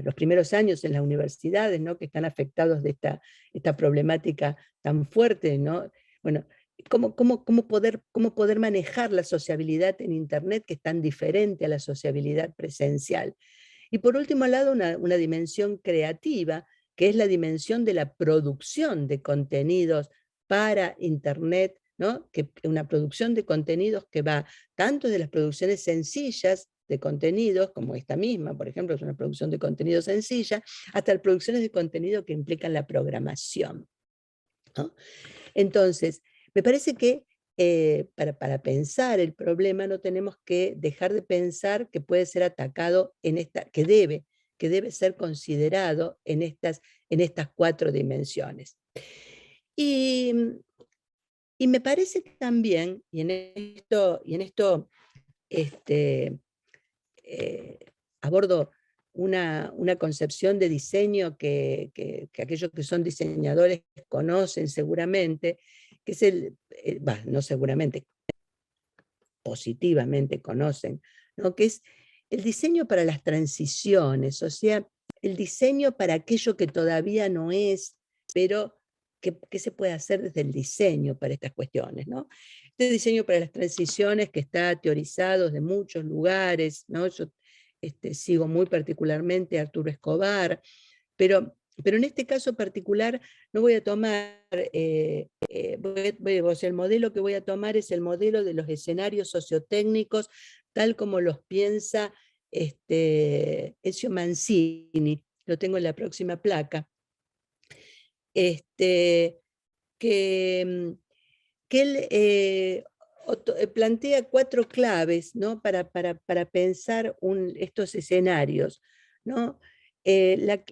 los primeros años en las universidades, ¿no? Que están afectados de esta problemática tan fuerte, ¿no? Bueno, cómo poder manejar la sociabilidad en Internet, que es tan diferente a la sociabilidad presencial. Y por último lado, una dimensión creativa, que es la dimensión de la producción de contenidos para Internet, ¿no? Una producción de contenidos que va tanto de las producciones sencillas de contenidos, como esta misma, por ejemplo, es una producción de contenido sencilla, hasta las producciones de contenido que implican la programación, ¿no? Entonces, me parece que para pensar el problema no tenemos que dejar de pensar que puede ser atacado que debe ser considerado en estas 4 dimensiones. Y, y me parece también, y en esto eh, abordo una concepción de diseño que aquellos que son diseñadores conocen seguramente, que es no seguramente, positivamente conocen, ¿no? Que es el diseño para las transiciones, o sea, el diseño para aquello que todavía no es, pero que se puede hacer desde el diseño para estas cuestiones, ¿no? Este diseño para las transiciones que está teorizado de muchos lugares, ¿no? Yo sigo muy particularmente a Arturo Escobar, pero en este caso particular no voy a tomar, o sea, el modelo que voy a tomar es el modelo de los escenarios sociotécnicos, tal como los piensa Ezio Mancini, lo tengo en la próxima placa, que, que él plantea 4 claves, ¿no? para pensar estos escenarios, ¿no? La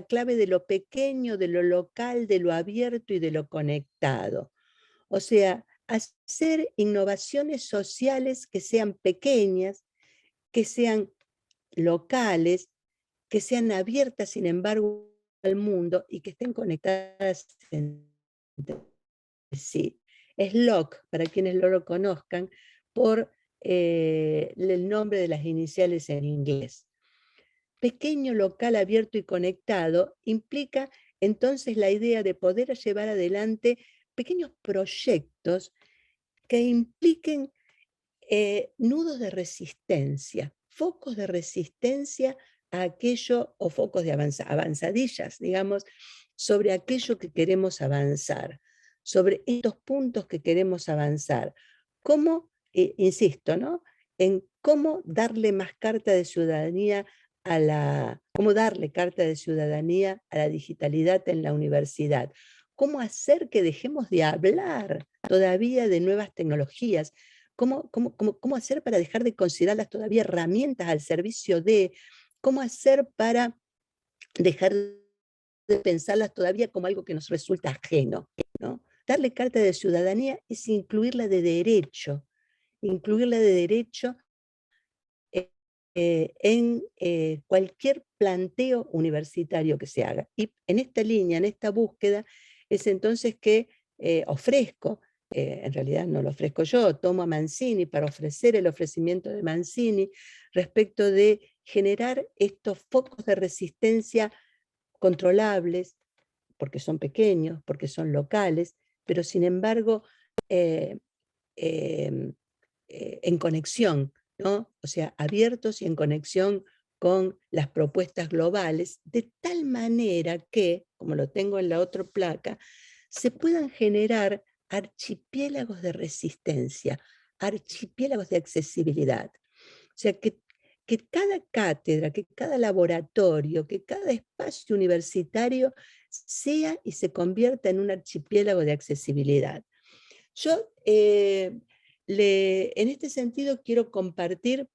clave de lo pequeño, de lo local, de lo abierto y de lo conectado. O sea, hacer innovaciones sociales que sean pequeñas, que sean locales, que sean abiertas, sin embargo, al mundo y que estén conectadas entre sí. Es LOC, para quienes no lo conozcan, por el nombre de las iniciales en inglés. Pequeño, local, abierto y conectado implica entonces la idea de poder llevar adelante pequeños proyectos que impliquen nudos de resistencia. focos de resistencia a aquello, o focos de avanzadillas, digamos, sobre aquello que queremos avanzar, sobre estos puntos que queremos avanzar. ¿Cómo, insisto, ¿no?, en cómo darle más carta de ciudadanía cómo darle carta de ciudadanía a la digitalidad en la universidad? ¿Cómo hacer que dejemos de hablar todavía de nuevas tecnologías? ¿Cómo hacer para dejar de considerarlas todavía herramientas al servicio de? ¿Cómo hacer para dejar de pensarlas todavía como algo que nos resulta ajeno, ¿no? Darle carta de ciudadanía es incluirla de derecho en cualquier planteo universitario que se haga. Y en esta línea, en esta búsqueda, es entonces que ofrezco, en realidad no lo ofrezco yo, tomo a Mancini para ofrecer el ofrecimiento de Mancini respecto de generar estos focos de resistencia controlables, porque son pequeños, porque son locales, pero sin embargo eh, eh, en conexión, ¿no? O sea, abiertos y en conexión con las propuestas globales, de tal manera que, como lo tengo en la otra placa, se puedan generar archipiélagos de resistencia, archipiélagos de accesibilidad. O sea, que cada cátedra, que cada laboratorio, que cada espacio universitario sea y se convierta en un archipiélago de accesibilidad. Yo en este sentido quiero compartir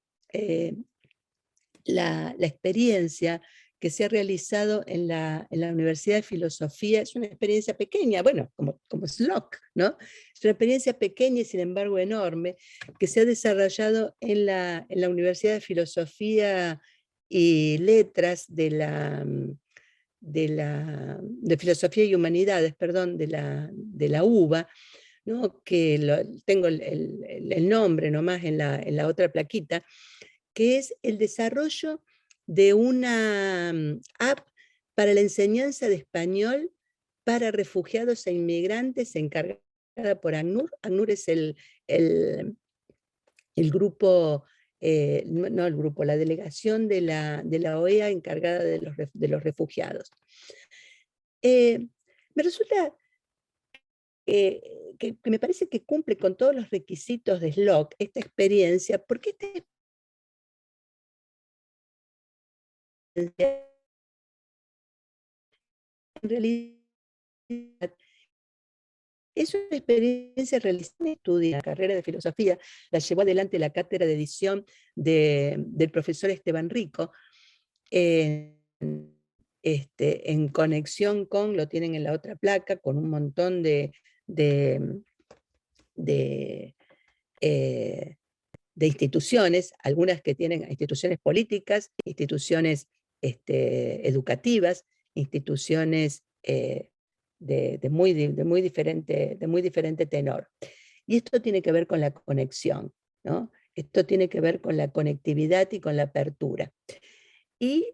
la experiencia que se ha realizado en la Universidad de Filosofía. Es una experiencia pequeña, bueno, como SLOC, ¿no? Es una experiencia pequeña y sin embargo enorme, que se ha desarrollado en la Universidad de Filosofía y Letras de Filosofía y Humanidades, perdón, de la UBA, ¿no? Que tengo el nombre nomás en la otra plaquita, que es el desarrollo de una app para la enseñanza de español para refugiados e inmigrantes encargada por ACNUR. ACNUR es el grupo, no el grupo, la delegación de la OEA encargada de los refugiados. Me resulta que me parece que cumple con todos los requisitos de SLOC esta experiencia, porque esta experiencia en realidad es una experiencia realizada en estudio, la carrera de filosofía, la llevó adelante la cátedra de edición del profesor Esteban Rico, en conexión con, lo tienen en la otra placa, con un montón de instituciones, algunas que tienen instituciones políticas, instituciones educativas, instituciones de muy diferente tenor. Y esto tiene que ver con la conexión, ¿no? Esto tiene que ver con la conectividad y con la apertura. Y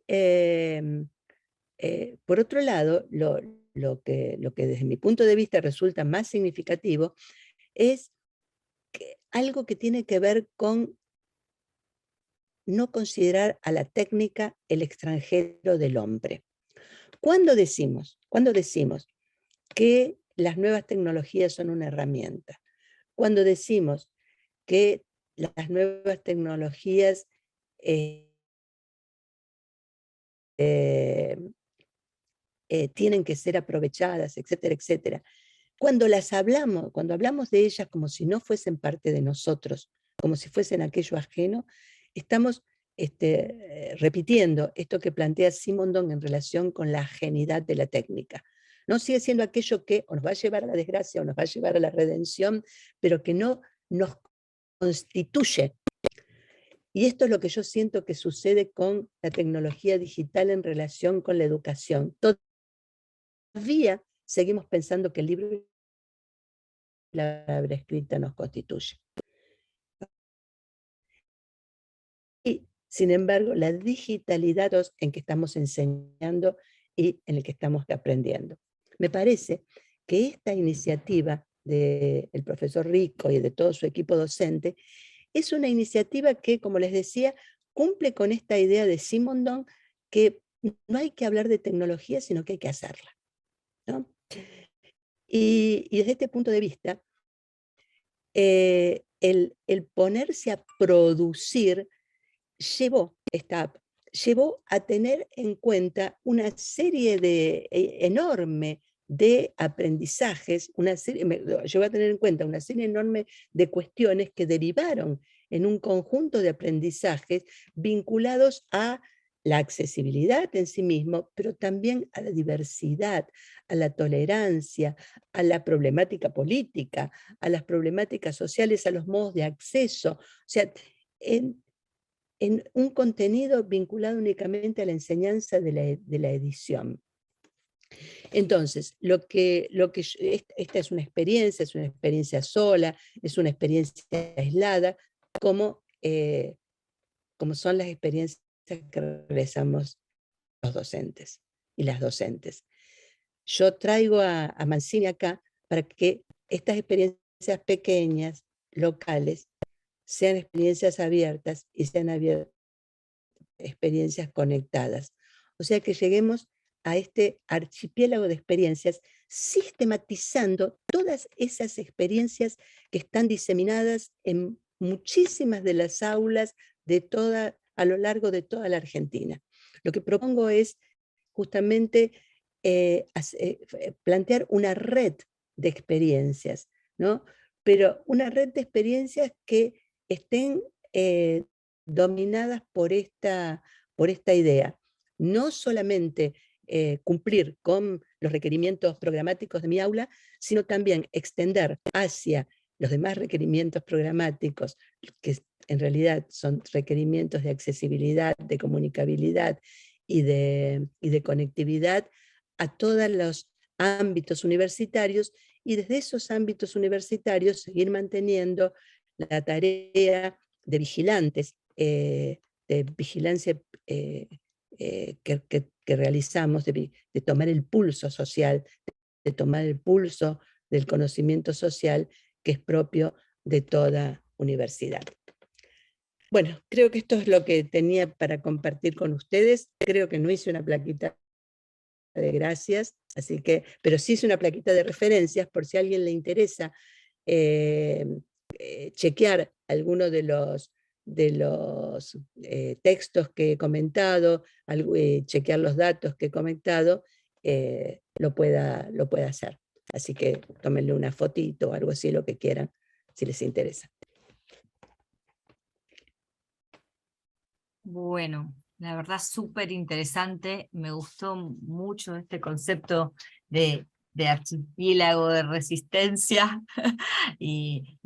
por otro lado, lo que desde mi punto de vista resulta más significativo es algo que tiene que ver con no considerar a la técnica el extranjero del hombre. ¿Cuándo decimos que las nuevas tecnologías son una herramienta? Cuando decimos que las nuevas tecnologías tienen que ser aprovechadas, etcétera, etcétera. Cuando hablamos de ellas como si no fuesen parte de nosotros, como si fuesen aquello ajeno, estamos repitiendo esto que plantea Simondon en relación con la ajenidad de la técnica. No sigue siendo aquello que o nos va a llevar a la desgracia o nos va a llevar a la redención, pero que no nos constituye. Y esto es lo que yo siento que sucede con la tecnología digital en relación con la educación. Todavía seguimos pensando que el libro y la palabra escrita nos constituye. Y, sin embargo, la digitalidad en que estamos enseñando y en el que estamos aprendiendo. Me parece que esta iniciativa del profesor Rico y de todo su equipo docente es una iniciativa que, como les decía, cumple con esta idea de Simondon que no hay que hablar de tecnología, sino que hay que hacerla, ¿no? Y desde este punto de vista, el ponerse a producir llevó a tener en cuenta una serie enorme de aprendizajes, llevó a tener en cuenta una serie enorme de cuestiones que derivaron en un conjunto de aprendizajes vinculados a la accesibilidad en sí mismo, pero también a la diversidad, a la tolerancia, a la problemática política, a las problemáticas sociales, a los modos de acceso. O sea, en un contenido vinculado únicamente a la enseñanza de la edición. Entonces, esta es una experiencia sola, es una experiencia aislada, como son las experiencias que realizamos los docentes y las docentes. Yo traigo a Mancini acá para que estas experiencias pequeñas, locales, sean experiencias abiertas y sean experiencias conectadas. O sea que lleguemos a este archipiélago de experiencias sistematizando todas esas experiencias que están diseminadas en muchísimas de las aulas a lo largo de toda la Argentina. Lo que propongo es justamente plantear una red de experiencias, ¿no? Pero una red de experiencias que estén dominadas por esta idea. No solamente cumplir con los requerimientos programáticos de mi aula, sino también extender hacia los demás requerimientos programáticos, que en realidad son requerimientos de accesibilidad, de comunicabilidad y de conectividad, a todos los ámbitos universitarios, y desde esos ámbitos universitarios seguir manteniendo la tarea de vigilantes, de vigilancia que realizamos, de tomar el pulso social, de tomar el pulso del conocimiento social que es propio de toda universidad. Bueno, creo que esto es lo que tenía para compartir con ustedes. Creo que no hice una plaquita de gracias, así que, pero sí hice una plaquita de referencias por si a alguien le interesa chequear alguno de los textos que he comentado, chequear los datos que he comentado, lo pueda hacer. Así que tómenle una fotito o algo así, lo que quieran, si les interesa. Bueno, la verdad súper interesante, me gustó mucho este concepto de archipiélago de resistencia y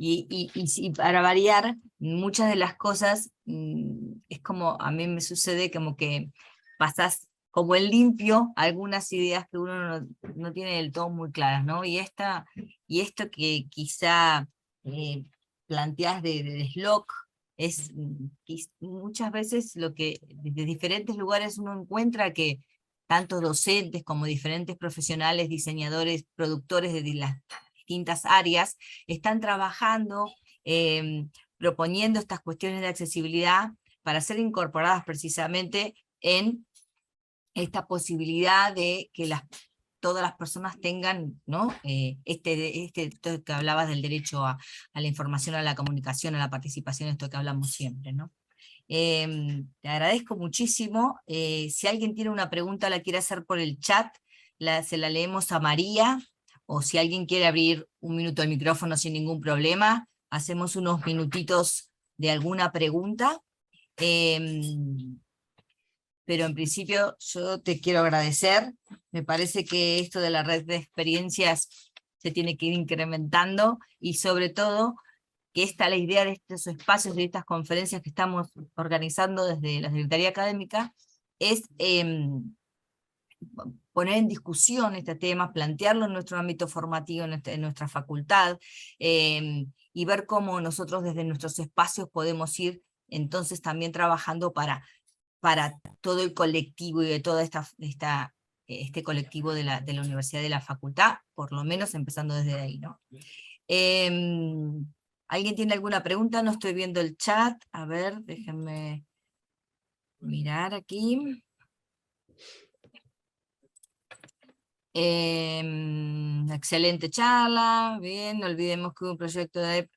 para variar, muchas de las cosas es como a mí me sucede como que pasás como en limpio algunas ideas que uno no tiene del todo muy claras, ¿no? Y esto que quizá planteás de Slock, es muchas veces lo que desde diferentes lugares uno encuentra que tanto docentes como diferentes profesionales, diseñadores, productores de las distintas áreas, están trabajando, proponiendo estas cuestiones de accesibilidad para ser incorporadas precisamente en esta posibilidad de que todas las personas tengan, ¿no? Esto que hablabas del derecho a la información, a la comunicación, a la participación, esto que hablamos siempre, ¿no? Te agradezco muchísimo. Si alguien tiene una pregunta, la quiere hacer por el chat, se la leemos a María, o si alguien quiere abrir un minuto el micrófono sin ningún problema, hacemos unos minutitos de alguna pregunta. Pero en principio yo te quiero agradecer, me parece que esto de la red de experiencias se tiene que ir incrementando, y sobre todo que la idea de estos espacios, de estas conferencias que estamos organizando desde la Secretaría Académica, es poner en discusión este tema, plantearlo en nuestro ámbito formativo, en nuestra facultad, y ver cómo nosotros desde nuestros espacios podemos ir entonces también trabajando para todo el colectivo y de toda este colectivo de la universidad y de la facultad, por lo menos empezando desde ahí, ¿no? ¿Alguien tiene alguna pregunta? No estoy viendo el chat, a ver, déjenme mirar aquí. Excelente charla, bien, no olvidemos que un proyecto de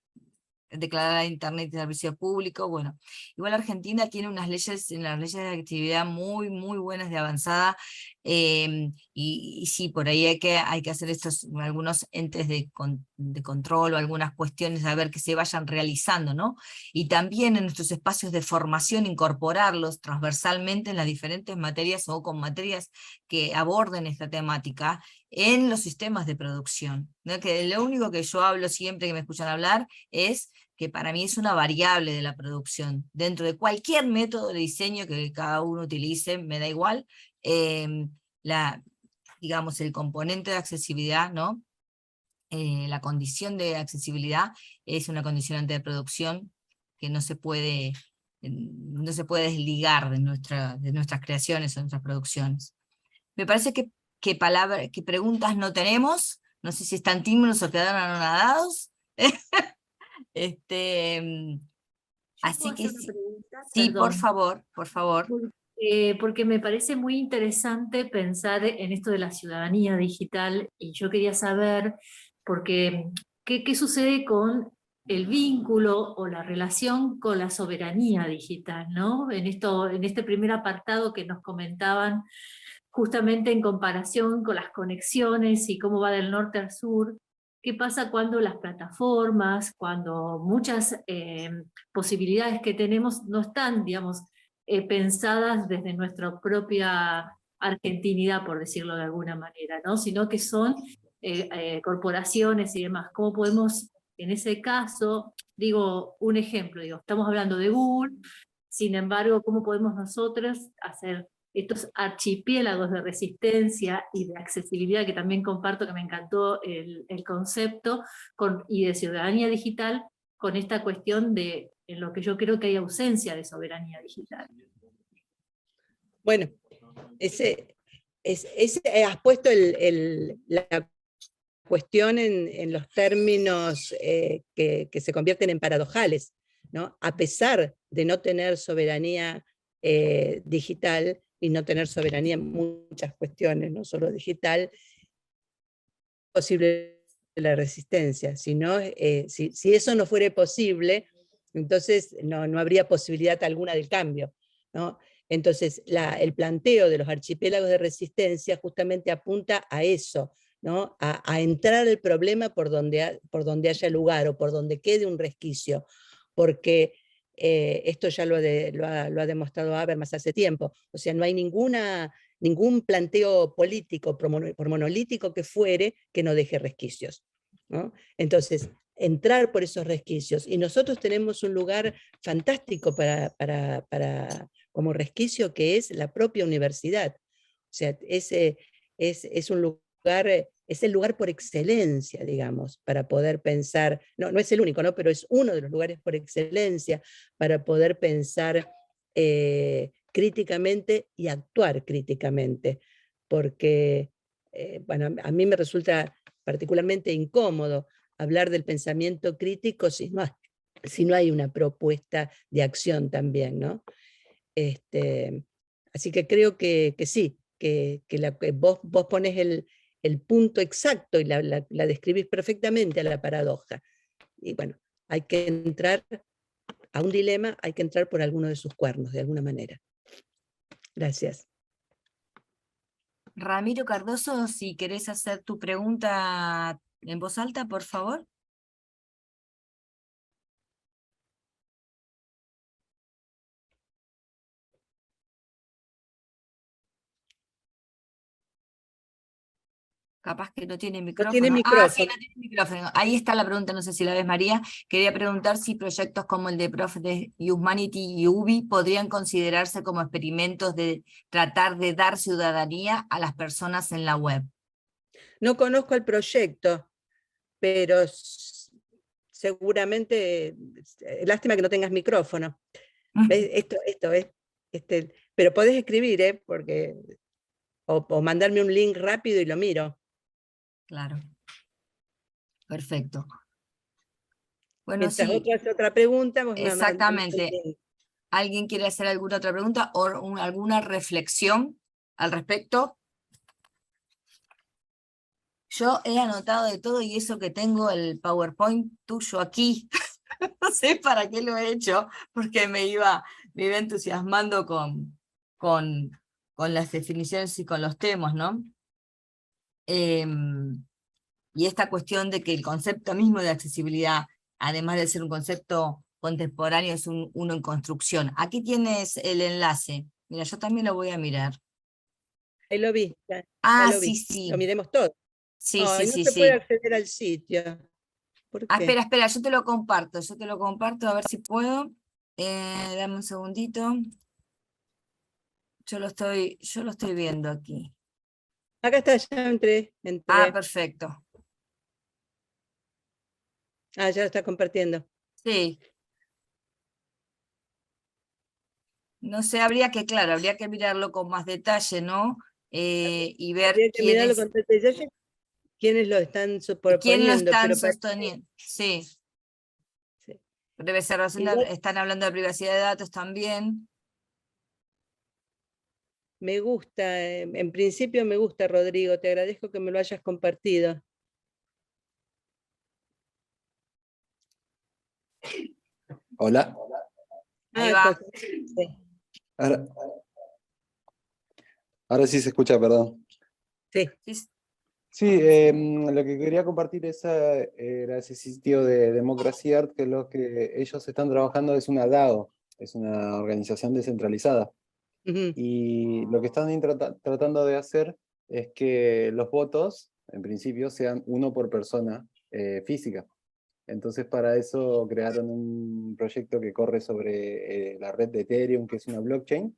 declarar a Internet de servicio público. Bueno, igual Argentina tiene unas leyes, en las leyes de actividad muy, muy buenas de avanzada, y sí, por ahí hay que hacer algunos entes de control o algunas cuestiones a ver que se vayan realizando, ¿no? Y también en nuestros espacios de formación incorporarlos transversalmente en las diferentes materias o con materias que aborden esta temática en los sistemas de producción, ¿no? Que lo único que yo hablo siempre que me escuchan hablar es que para mí es una variable de la producción. Dentro de cualquier método de diseño que cada uno utilice, me da igual, eh, digamos, el componente de accesibilidad, ¿no? La condición de accesibilidad es una condicionante de producción que no se puede desligar de nuestras creaciones o nuestras producciones. Me parece que preguntas no tenemos, no sé si están tímidos o quedaron anonadados. Este, Yo puedo así que hacer una sí, pregunta, sí, por perdón, favor, por favor. porque me parece muy interesante pensar en esto de la ciudadanía digital y yo quería saber, porque, ¿qué sucede con el vínculo o la relación con la soberanía digital, ¿no? En este primer apartado que nos comentaban, justamente en comparación con las conexiones y cómo va del norte al sur. ¿Qué pasa cuando las plataformas, cuando muchas posibilidades que tenemos no están, digamos, pensadas desde nuestra propia argentinidad, por decirlo de alguna manera, ¿no? Sino que son corporaciones y demás? ¿Cómo podemos, en ese caso, digo, un ejemplo, digo, estamos hablando de Google, sin embargo, ¿cómo podemos nosotros hacer estos archipiélagos de resistencia y de accesibilidad, que también comparto, que me encantó el concepto, y de ciudadanía digital, con esta cuestión en lo que yo creo que hay ausencia de soberanía digital? Bueno, has puesto la cuestión en los términos que se convierten en paradojales, ¿no? A pesar de no tener soberanía digital y no tener soberanía en muchas cuestiones, no solo digital, posible la resistencia. Si eso no fuera posible, entonces no habría posibilidad alguna del cambio, ¿no? Entonces, el planteo de los archipiélagos de resistencia justamente apunta a eso, ¿no? A entrar el problema por donde haya lugar o por donde quede un resquicio, porque esto ya lo ha demostrado Habermas hace tiempo. O sea, no hay ningún planteo político, por monolítico que fuere, que no deje resquicios, ¿no? Entonces, entrar por esos resquicios. Y nosotros tenemos un lugar fantástico como resquicio, que es la propia universidad. O sea, es un lugar, es el lugar por excelencia, digamos, para poder pensar, no es el único, ¿no? Pero es uno de los lugares por excelencia para poder pensar críticamente y actuar críticamente, porque bueno, a mí me resulta particularmente incómodo hablar del pensamiento crítico si no hay una propuesta de acción también, ¿no? Así que creo que sí, que vos pones el punto exacto y la describís perfectamente a la paradoja. Y bueno, hay que entrar a un dilema, hay que entrar por alguno de sus cuernos, de alguna manera. Gracias. Ramiro Cardoso, si querés hacer tu pregunta en voz alta, por favor. Capaz que no tiene No tiene micrófono. Ah, sí, micrófono. no tiene micrófono. Ahí está la pregunta, no sé si la ves, María. Quería preguntar si proyectos como el de Prof de Humanity y UBI podrían considerarse como experimentos de tratar de dar ciudadanía a las personas en la web. No conozco el proyecto, pero seguramente, lástima que no tengas micrófono. ¿Ves? Esto es, pero podés escribir, porque, o mandarme un link rápido y lo miro. Claro. Perfecto. Bueno, Mientras sí, otro hace otra pregunta, vos me mandas un exactamente. link. ¿Alguien quiere hacer alguna otra pregunta o alguna reflexión al respecto? Yo he anotado de todo y eso que tengo el PowerPoint tuyo aquí, no sé para qué lo he hecho, porque me iba entusiasmando con, con las definiciones y con los temas, ¿no? Y esta cuestión de que el concepto mismo de accesibilidad, además de ser un concepto contemporáneo, es uno en construcción. Aquí tienes el enlace. Mira, yo también lo voy a mirar. Ahí lo vi, ya Ah, lo sí, vi. Lo sí. miremos todo. Sí, sí, Ay, no sí, se puede sí. acceder al sitio. ¿Por Ah, qué? espera, yo te lo comparto, a ver si puedo. Dame un segundito. Yo lo estoy viendo aquí. Acá está, ya entré, Ah, entré. perfecto. Ah, ya lo está compartiendo. Sí. No sé, habría que mirarlo con más detalle, ¿no? Y ver Habría que mirarlo con detalle quiénes lo están quién lo proponiendo, están pero parece sosteniendo. Sí, sí. debe ser razón, Igual están hablando de privacidad de datos también. me gusta, en principio me gusta, Rodrigo, te agradezco que me lo hayas compartido. Hola. Ahí Ah, va. sí, Ahora, ahora sí se escucha, perdón. sí. Sí, Sí, lo que quería compartir era ese sitio de Democracy Art, que lo que ellos están trabajando es una DAO, es una organización descentralizada. Ujú. Y lo que están tratando de hacer es que los votos, en principio, sean uno por persona física. Entonces, para eso crearon un proyecto que corre sobre la red de Ethereum, que es una blockchain,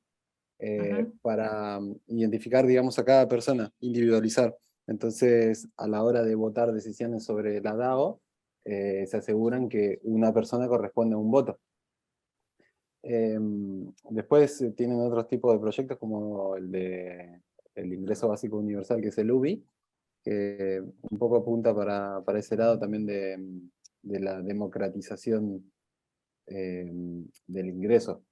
ujú. para identificar, digamos, a cada persona, individualizar. Entonces, a la hora de votar decisiones sobre la DAO, se aseguran que una persona corresponde a un voto. Después tienen otros tipos de proyectos como el ingreso básico universal, que es el UBI, que un poco apunta para ese lado también de la democratización del ingreso.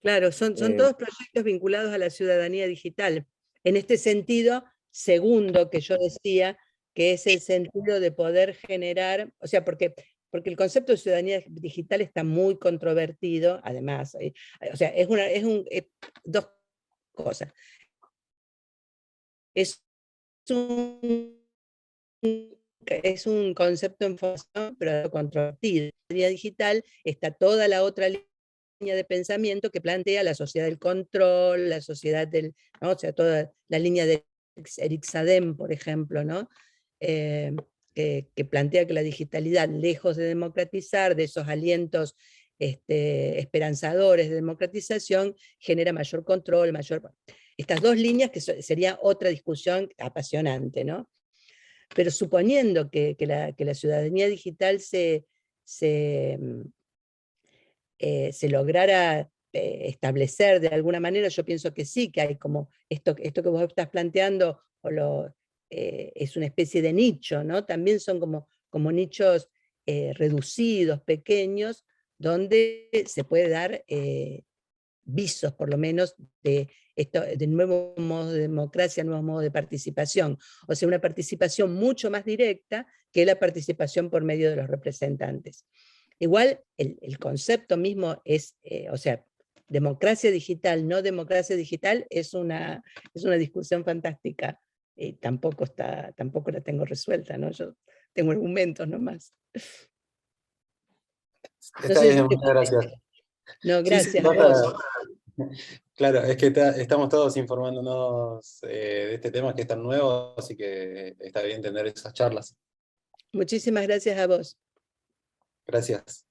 Claro, son Eh, todos proyectos vinculados a la ciudadanía digital. En este sentido, segundo que yo decía, que es el sentido de poder generar, o sea, porque el concepto de ciudadanía digital está muy controvertido, además, o sea, dos cosas. Es un, es un concepto en formación, pero controvertido. En la ciudadanía digital está toda la otra línea de pensamiento que plantea la sociedad del control, la sociedad del, ¿no? O sea, toda la línea de Eric Sadem, por ejemplo, ¿no? Que plantea que la digitalidad, lejos de democratizar, de esos alientos esperanzadores de democratización, genera mayor control, mayor... Estas dos líneas que sería otra discusión apasionante, ¿no? Pero suponiendo que la ciudadanía digital se lograra establecer de alguna manera, yo pienso que sí, que hay como esto que vos estás planteando, es una especie de nicho, ¿no? También son como nichos reducidos, pequeños, donde se puede dar visos, por lo menos, de nuevos modos de democracia, nuevos modos de participación. O sea, una participación mucho más directa que la participación por medio de los representantes. Igual el concepto mismo es, o sea, democracia digital, no democracia digital, es una discusión fantástica. Tampoco la tengo resuelta, ¿no? Yo tengo argumentos nomás. No Está sé si bien, muchas gracias. no, Sí, sí, gracias a vos. claro, es que estamos todos informándonos de este tema que es tan nuevo, así que está bien tener esas charlas. Muchísimas gracias a vos. Gracias.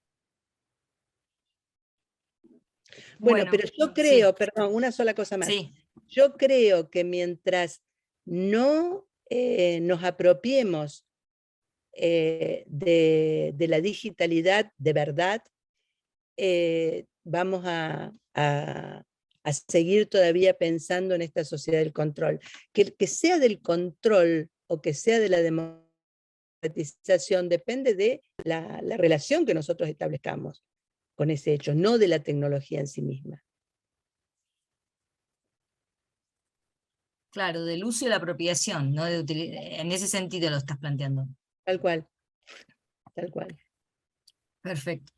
Bueno, Bueno, pero yo sí, creo, perdón, una sola cosa más. sí. Yo creo que mientras no nos apropiemos de la digitalidad de verdad, vamos a seguir todavía pensando en esta sociedad del control. Que sea del control o que sea de la democratización depende de la relación que nosotros establezcamos. con ese hecho, no de la tecnología en sí misma. Claro, del uso y la apropiación, ¿no? En ese sentido lo estás planteando. Tal cual, tal cual. Perfecto.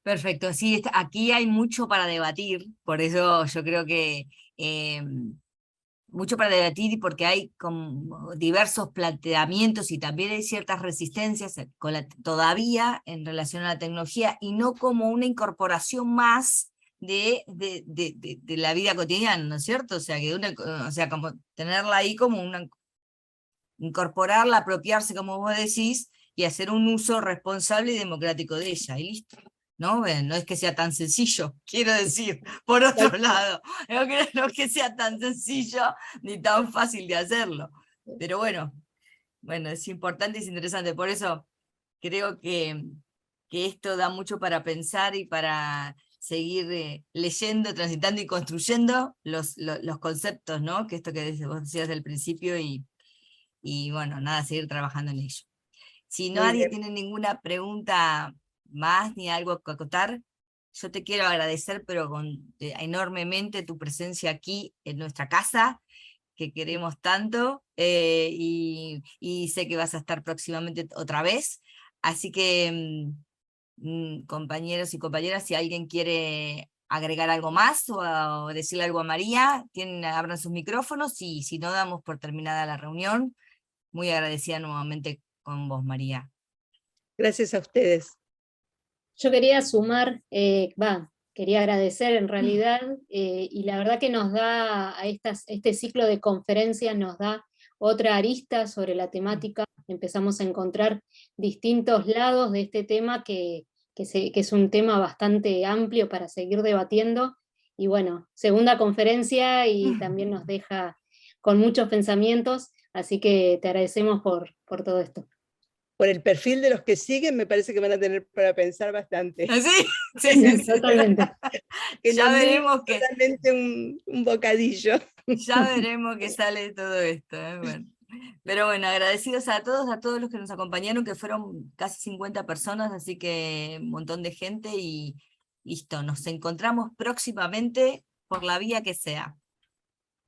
Perfecto, sí, aquí hay mucho para debatir, por eso yo creo que mucho para debatir y porque hay como diversos planteamientos y también hay ciertas resistencias todavía en relación a la tecnología y no como una incorporación más de la vida cotidiana, ¿no es cierto? O sea, o sea, como tenerla ahí como incorporarla, apropiarse, como vos decís, y hacer un uso responsable y democrático de ella, y listo. ¿No? No es que sea tan sencillo, quiero decir, por otro lado, no es que sea tan sencillo ni tan fácil de hacerlo, pero bueno, es importante y es interesante, por eso creo que esto da mucho para pensar y para seguir leyendo, transitando y construyendo los conceptos, ¿no? Que esto que vos decías del principio y bueno, nada, seguir trabajando en ello. Si nadie tiene ninguna pregunta más ni algo que acotar, yo te quiero agradecer, pero enormemente tu presencia aquí en nuestra casa, que queremos tanto, y sé que vas a estar próximamente otra vez. Así que, compañeros y compañeras, si alguien quiere agregar algo más o decirle algo a María, abran sus micrófonos y si no, damos por terminada la reunión. Muy agradecida nuevamente con vos, María. Gracias a ustedes. Yo quería sumar, quería agradecer en realidad, y la verdad que nos da a este ciclo de conferencias, nos da otra arista sobre la temática. Empezamos a encontrar distintos lados de este tema que es un tema bastante amplio para seguir debatiendo. Y bueno, segunda conferencia y también nos deja con muchos pensamientos, así que te agradecemos por todo esto. Por el perfil de los que siguen, me parece que van a tener para pensar bastante. Sí, sí. Totalmente. Que Ya no veremos que solamente un bocadillo. ya veremos qué sale de todo esto. Bueno. Pero bueno, agradecidos a todos los que nos acompañaron, que fueron casi 50 personas, así que un montón de gente y listo, nos encontramos próximamente por la vía que sea.